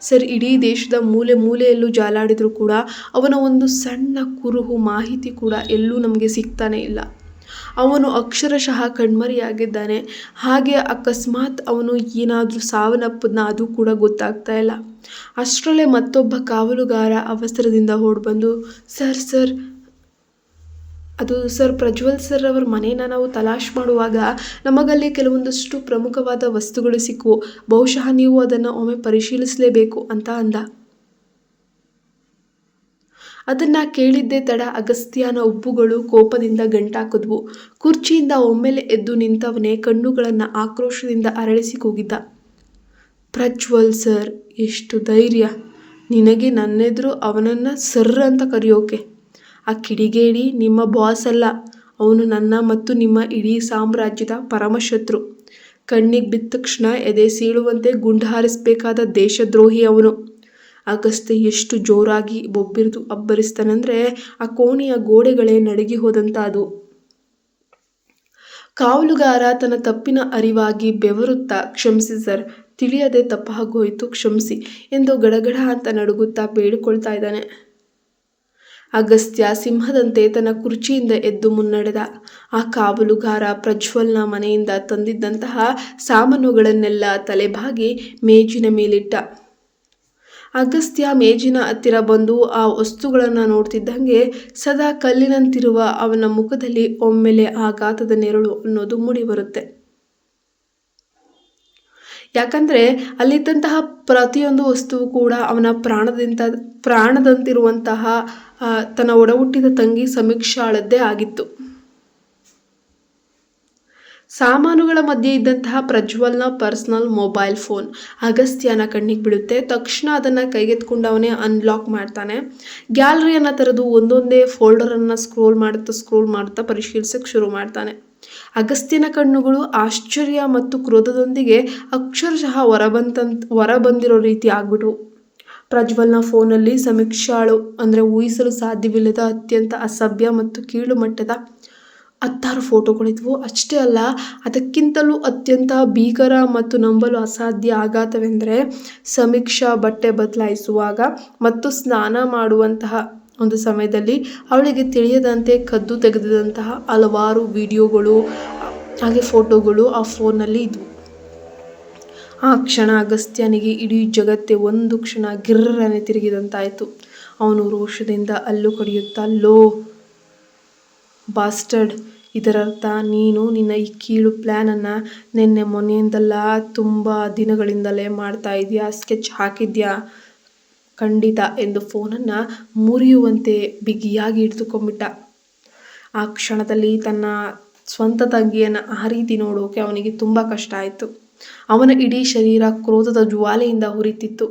ಸರ್. ಇಡೀ ದೇಶದ ಮೂಲೆ ಮೂಲೆಯಲ್ಲೂ ಜಾಲಾಡಿದರೂ ಕೂಡ ಅವನ ಒಂದು ಸಣ್ಣ ಕುರುಹು ಮಾಹಿತಿ ಕೂಡ ಎಲ್ಲೂ ನಮಗೆ ಸಿಗ್ತಾನೆ ಇಲ್ಲ. ಅವನು ಅಕ್ಷರಶಃ ಕಣ್ಮರೆಯಾಗಿದ್ದಾನೆ. ಹಾಗೆ ಅಕಸ್ಮಾತ್ ಅವನು ಏನಾದರೂ ಸಾವನ್ನಪ್ಪದನ್ನ ಅದು ಕೂಡ ಗೊತ್ತಾಗ್ತಾ ಇಲ್ಲ. ಅಷ್ಟರಲ್ಲೇ ಮತ್ತೊಬ್ಬ ಕಾವಲುಗಾರ ಅವಸರದಿಂದ ಓಡ್ಬಂದು, ಸರ್ ಅದು ಸರ್, ಪ್ರಜ್ವಲ್ ಸರ್ ಅವರ ಮನೇನ ನಾವು ತಲಾಶ್ ಮಾಡುವಾಗ ನಮಗಲ್ಲಿ ಕೆಲವೊಂದಷ್ಟು ಪ್ರಮುಖವಾದ ವಸ್ತುಗಳು ಸಿಕ್ಕವು. ಬಹುಶಃ ನೀವು ಅದನ್ನು ಒಮ್ಮೆ ಪರಿಶೀಲಿಸಲೇಬೇಕು ಅಂತ ಅಂದ. ಅದನ್ನು ಕೇಳಿದ್ದೇ ತಡ ಅಗಸ್ತ್ಯನ ಉಬ್ಬುಗಳು ಕೋಪದಿಂದ ಗಂಟಾಕಿದ್ವು. ಕುರ್ಚಿಯಿಂದ ಒಮ್ಮೆಲೆ ಎದ್ದು ನಿಂತವನೇ ಕಣ್ಣುಗಳನ್ನು ಆಕ್ರೋಶದಿಂದ ಅರಳಿಸಿ ಕೂಗಿದ್ದ, ಪ್ರಜ್ವಲ್ ಸರ್, ಎಷ್ಟು ಧೈರ್ಯ ನಿನಗೆ ನನ್ನೆದುರು ಅವನನ್ನು ಸರ್ ಅಂತ ಕರೆಯೋಕೆ? ಆ ಕಿಡಿಗೇಡಿ ನಿಮ್ಮ ಬಾಸ್ ಅಲ್ಲ, ಅವನು ನನ್ನ ಮತ್ತು ನಿಮ್ಮ ಇಡೀ ಸಾಮ್ರಾಜ್ಯದ ಪರಮಶತ್ರು. ಕಣ್ಣಿಗೆ ಬಿದ್ದ ತಕ್ಷಣ ಎದೆ ಸೀಳುವಂತೆ ಗುಂಡು ಹಾರಿಸಬೇಕಾದ ದೇಶದ್ರೋಹಿ ಅವನು. ಅಗಸ್ತ್ಯ ಎಷ್ಟು ಜೋರಾಗಿ ಬೊಬ್ಬಿರಿದು ಅಬ್ಬರಿಸ್ತಾನಂದರೆ ಆ ಕೋಣೆಯ ಗೋಡೆಗಳೇ ನಡುಗಿ ಹೋದಂತಾದು. ಕಾವಲುಗಾರ ತನ್ನ ತಪ್ಪಿನ ಅರಿವಾಗಿ ಬೆವರುತ್ತಾ, ಕ್ಷಮಿಸಿ ಸರ್, ತಿಳಿಯದೆ ತಪ್ಪಾಗೋಯ್ತು, ಕ್ಷಮಿಸಿ ಎಂದು ಗಡಗಡ ಅಂತ ನಡುಗುತ್ತಾ ಬೇಡಿಕೊಳ್ತಾ ಇದ್ದಾನೆ. ಅಗಸ್ತ್ಯ ಸಿಂಹದಂತೆ ತನ್ನ ಕುರ್ಚಿಯಿಂದ ಎದ್ದು ಮುನ್ನಡೆದ. ಆ ಕಾವಲುಗಾರ ಪ್ರಜ್ವಲ್ನ ಮನೆಯಿಂದ ತಂದಿದ್ದಂತಹ ಸಾಮಾನುಗಳನ್ನೆಲ್ಲ ತಲೆಬಾಗಿ ಮೇಜಿನ ಮೇಲಿಟ್ಟ. ಅಗಸ್ತ್ಯ ಮೇಜಿನ ಹತ್ತಿರ ಬಂದು ಆ ವಸ್ತುಗಳನ್ನು ನೋಡ್ತಿದ್ದಂಗೆ ಸದಾ ಕಲ್ಲಿನಂತಿರುವ ಅವನ ಮುಖದಲ್ಲಿ ಒಮ್ಮೆಲೆ ಆಘಾತದ ನೆರಳು ಅನ್ನೋದು ಮೂಡಿ ಬರುತ್ತೆ. ಯಾಕಂದರೆ ಅಲ್ಲಿದ್ದಂತಹ ಪ್ರತಿಯೊಂದು ವಸ್ತುವು ಕೂಡ ಅವನ ಪ್ರಾಣದಂತಿರುವಂತಹ ತನ್ನ ಒಡಹುಟ್ಟಿದ ತಂಗಿ ಸಮೀಕ್ಷಾಳದ್ದೇ ಆಗಿತ್ತು. ಸಾಮಾನುಗಳ ಮಧ್ಯೆ ಇದ್ದಂತಹ ಪ್ರಜ್ವಲ್ನ ಪರ್ಸನಲ್ ಮೊಬೈಲ್ ಫೋನ್ ಅಗಸ್ತ್ಯನ ಕಣ್ಣಿಗೆ ಬೀಳುತ್ತೆ. ತಕ್ಷಣ ಅದನ್ನು ಕೈಗೆತ್ಕೊಂಡು ಅವನೇ ಅನ್ಲಾಕ್ ಮಾಡ್ತಾನೆ. ಗ್ಯಾಲರಿಯನ್ನು ತೆರೆದು ಒಂದೊಂದೇ ಫೋಲ್ಡರನ್ನು ಸ್ಕ್ರೋಲ್ ಮಾಡುತ್ತಾ ಪರಿಶೀಲಿಸಕ್ಕೆ ಶುರು ಮಾಡ್ತಾನೆ. ಅಗಸ್ತ್ಯನ ಕಣ್ಣುಗಳು ಆಶ್ಚರ್ಯ ಮತ್ತು ಕ್ರೋಧದೊಂದಿಗೆ ಅಕ್ಷರಶಃ ಹೊರಬಂದಿರೋ ರೀತಿ ಆಗ್ಬಿಟ್ವು. ಪ್ರಜ್ವಲ್ನ ಫೋನಲ್ಲಿ ಸಮೀಕ್ಷಾಳು ಅಂದರೆ ಊಹಿಸಲು ಸಾಧ್ಯವಿಲ್ಲದ ಅತ್ಯಂತ ಅಸಭ್ಯ ಮತ್ತು ಕೀಳು ಮಟ್ಟದ 16 ಫೋಟೋಗಳಿದ್ವು. ಅಷ್ಟೇ ಅಲ್ಲ, ಅದಕ್ಕಿಂತಲೂ ಅತ್ಯಂತ ಭೀಕರ ಮತ್ತು ನಂಬಲು ಅಸಾಧ್ಯ ಆಘಾತವೆಂದರೆ ಸಮೀಕ್ಷಾ ಬಟ್ಟೆ ಬದಲಾಯಿಸುವಾಗ ಮತ್ತು ಸ್ನಾನ ಮಾಡುವಂತಹ ಒಂದು ಸಮಯದಲ್ಲಿ ಅವಳಿಗೆ ತಿಳಿಯದಂತೆ ಕದ್ದು ತೆಗೆದಂತಹ ಹಲವಾರು ವಿಡಿಯೋಗಳು ಹಾಗೆ ಫೋಟೋಗಳು ಆ ಫೋನಲ್ಲಿ ಇದ್ವು. ಆ ಕ್ಷಣ ಅಗಸ್ತ್ಯನಿಗೆ ಇಡೀ ಜಗತ್ತೇ ಒಂದು ಕ್ಷಣ ಗಿರ್ರನೆ ತಿರುಗಿದಂತಾಯಿತು. ಅವನು ರೋಷದಿಂದ ಅಲ್ಲು ಕಡಿಯುತ್ತಾ, ಲೋ ಬಾಸ್ಟರ್ಡ್, ಇದರರ್ಥ ನೀನು ನಿನ್ನ ಈ ಕೀಳು ಪ್ಲ್ಯಾನನ್ನು ನಿನ್ನೆ ಮೊನ್ನೆಯಿಂದಲ್ಲ ತುಂಬ ದಿನಗಳಿಂದಲೇ ಮಾಡ್ತಾ ಇದೆಯಾ, ಸ್ಕೆಚ್ ಹಾಕಿದ್ಯಾ ಖಂಡಿತ ಎಂದು ಫೋನನ್ನು ಮುರಿಯುವಂತೆ ಬಿಗಿಯಾಗಿ ಹಿಡಿದುಕೊಂಡ್ಬಿಟ್ಟ. ಆ ಕ್ಷಣದಲ್ಲಿ ತನ್ನ ಸ್ವಂತ ತಂಗಿಯನ್ನು ಆ ರೀತಿ ನೋಡೋಕೆ ಅವನಿಗೆ ತುಂಬ ಕಷ್ಟ ಆಯಿತು. ಅವನ ಇಡೀ ಶರೀರ ಕ್ರೋಧದ ಜ್ವಾಲೆಯಿಂದ ಹುರಿತಿತ್ತು.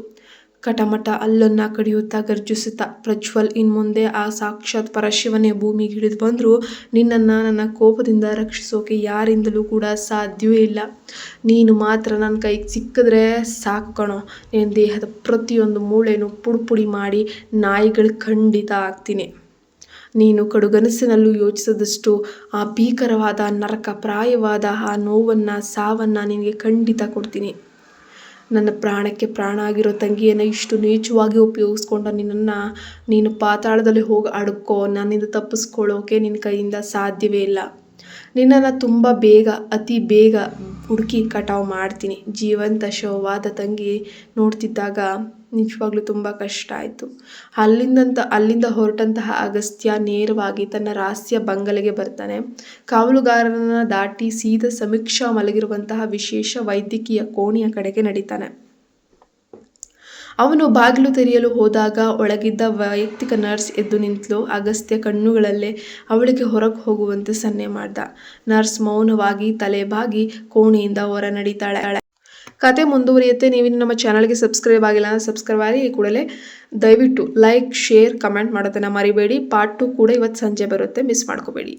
ಕಟಮಟ ಅಲ್ಲನ್ನು ಕಡಿಯುತ್ತಾ ಗರ್ಜಿಸುತ್ತಾ, ಪ್ರಜ್ವಲ್, ಇನ್ಮುಂದೆ ಆ ಸಾಕ್ಷಾತ್ ಪರಶಿವನೇ ಭೂಮಿಗೆ ಇಳಿದು ಬಂದರೂ ನಿನ್ನನ್ನು ನನ್ನ ಕೋಪದಿಂದ ರಕ್ಷಿಸೋಕೆ ಯಾರಿಂದಲೂ ಕೂಡ ಸಾಧ್ಯವೇ ಇಲ್ಲ. ನೀನು ಮಾತ್ರ ನನ್ನ ಕೈಗೆ ಸಿಕ್ಕಿದ್ರೆ ಸಾಕು ಕಣೋ, ನಿನ್ನ ದೇಹದ ಪ್ರತಿಯೊಂದು ಮೂಳೆನೂ ಪುಡಿ ಮಾಡಿ ನಾಯಿಗಳು ಖಂಡಿತ ಆಗ್ತೀನಿ. ನೀನು ಕಡುಗನಸಿನಲ್ಲೂ ಯೋಚಿಸಿದಷ್ಟು ಆ ಭೀಕರವಾದ ನರಕಪ್ರಾಯವಾದ ಆ ನೋವನ್ನು, ಸಾವನ್ನು ನಿನಗೆ ಖಂಡಿತ ಕೊಡ್ತೀನಿ. ನನ್ನ ಪ್ರಾಣಕ್ಕೆ ಪ್ರಾಣ ಆಗಿರೋ ತಂಗಿಯನ್ನು ಇಷ್ಟು ನೀಚವಾಗಿ ಉಪಯೋಗಿಸ್ಕೊಂಡ ನಿನ್ನನ್ನು ನೀನು ಪಾತಾಳದಲ್ಲಿ ಹೋಗಿ ಅಡುಕೋ, ನನ್ನಿಂದ ತಪ್ಪಿಸ್ಕೊಳ್ಳೋಕೆ ನಿನ್ನ ಕೈಯಿಂದ ಸಾಧ್ಯವೇ ಇಲ್ಲ. ನಿನ್ನನ್ನು ತುಂಬ ಬೇಗ, ಅತಿ ಬೇಗ ಹುಡುಕಿ ಕಟಾವು ಮಾಡ್ತೀನಿ. ಜೀವಂತ ಶವವಾದ ತಂಗಿ ನೋಡ್ತಿದ್ದಾಗ ನಿಜವಾಗ್ಲೂ ತುಂಬ ಕಷ್ಟ ಆಯಿತು. ಅಲ್ಲಿಂದ ಹೊರಟಂತಹ ಅಗಸ್ತ್ಯ ನೇರವಾಗಿ ತನ್ನ ರಹಸ್ಯ ಬಂಗಲೆಗೆ ಬರ್ತಾನೆ. ಕಾವಲುಗಾರರನ್ನು ದಾಟಿ ಸೀದಾ ಸಮೀಕ್ಷಾ ಮಲಗಿರುವಂತಹ ವಿಶೇಷ ವೈದ್ಯಕೀಯ ಕೋಣೆಯ ಕಡೆಗೆ ನಡೀತಾನೆ. ಅವನು ಬಾಗಿಲು ತೆರೆಯಲು ಹೋದಾಗ ಒಳಗಿದ್ದ ವೈಯಕ್ತಿಕ ನರ್ಸ್ ಎದ್ದು ನಿಂತಳು. ಅಗಸ್ತ್ಯ ಕಣ್ಣುಗಳಲ್ಲೇ ಅವಳಿಗೆ ಹೊರಗೆ ಹೋಗುವಂತೆ ಸನ್ನೆ ಮಾಡ್ದ. ನರ್ಸ್ ಮೌನವಾಗಿ ತಲೆ ಬಾಗಿ ಕೋಣೆಯಿಂದ ಹೊರ ನಡೀತಾಳೆ. ಕತೆ ಮುಂದುವರಿಯುತ್ತೆ. ನೀವಿನ್ನು ನಮ್ಮ ಚಾನಲ್ಗೆ ಸಬ್ಸ್ಕ್ರೈಬ್ ಆಗಿಲ್ಲ ಅಂದರೆ ಸಬ್ಸ್ಕ್ರೈಬ್ ಆಗಿ ಕೂಡಲೇ ದಯವಿಟ್ಟು ಲೈಕ್, ಶೇರ್, ಕಮೆಂಟ್ ಮಾಡೋದನ್ನು ಮರಿಬೇಡಿ. ಪಾರ್ಟ್ 2 ಕೂಡ ಇವತ್ತು ಸಂಜೆ ಬರುತ್ತೆ, ಮಿಸ್ ಮಾಡ್ಕೋಬೇಡಿ.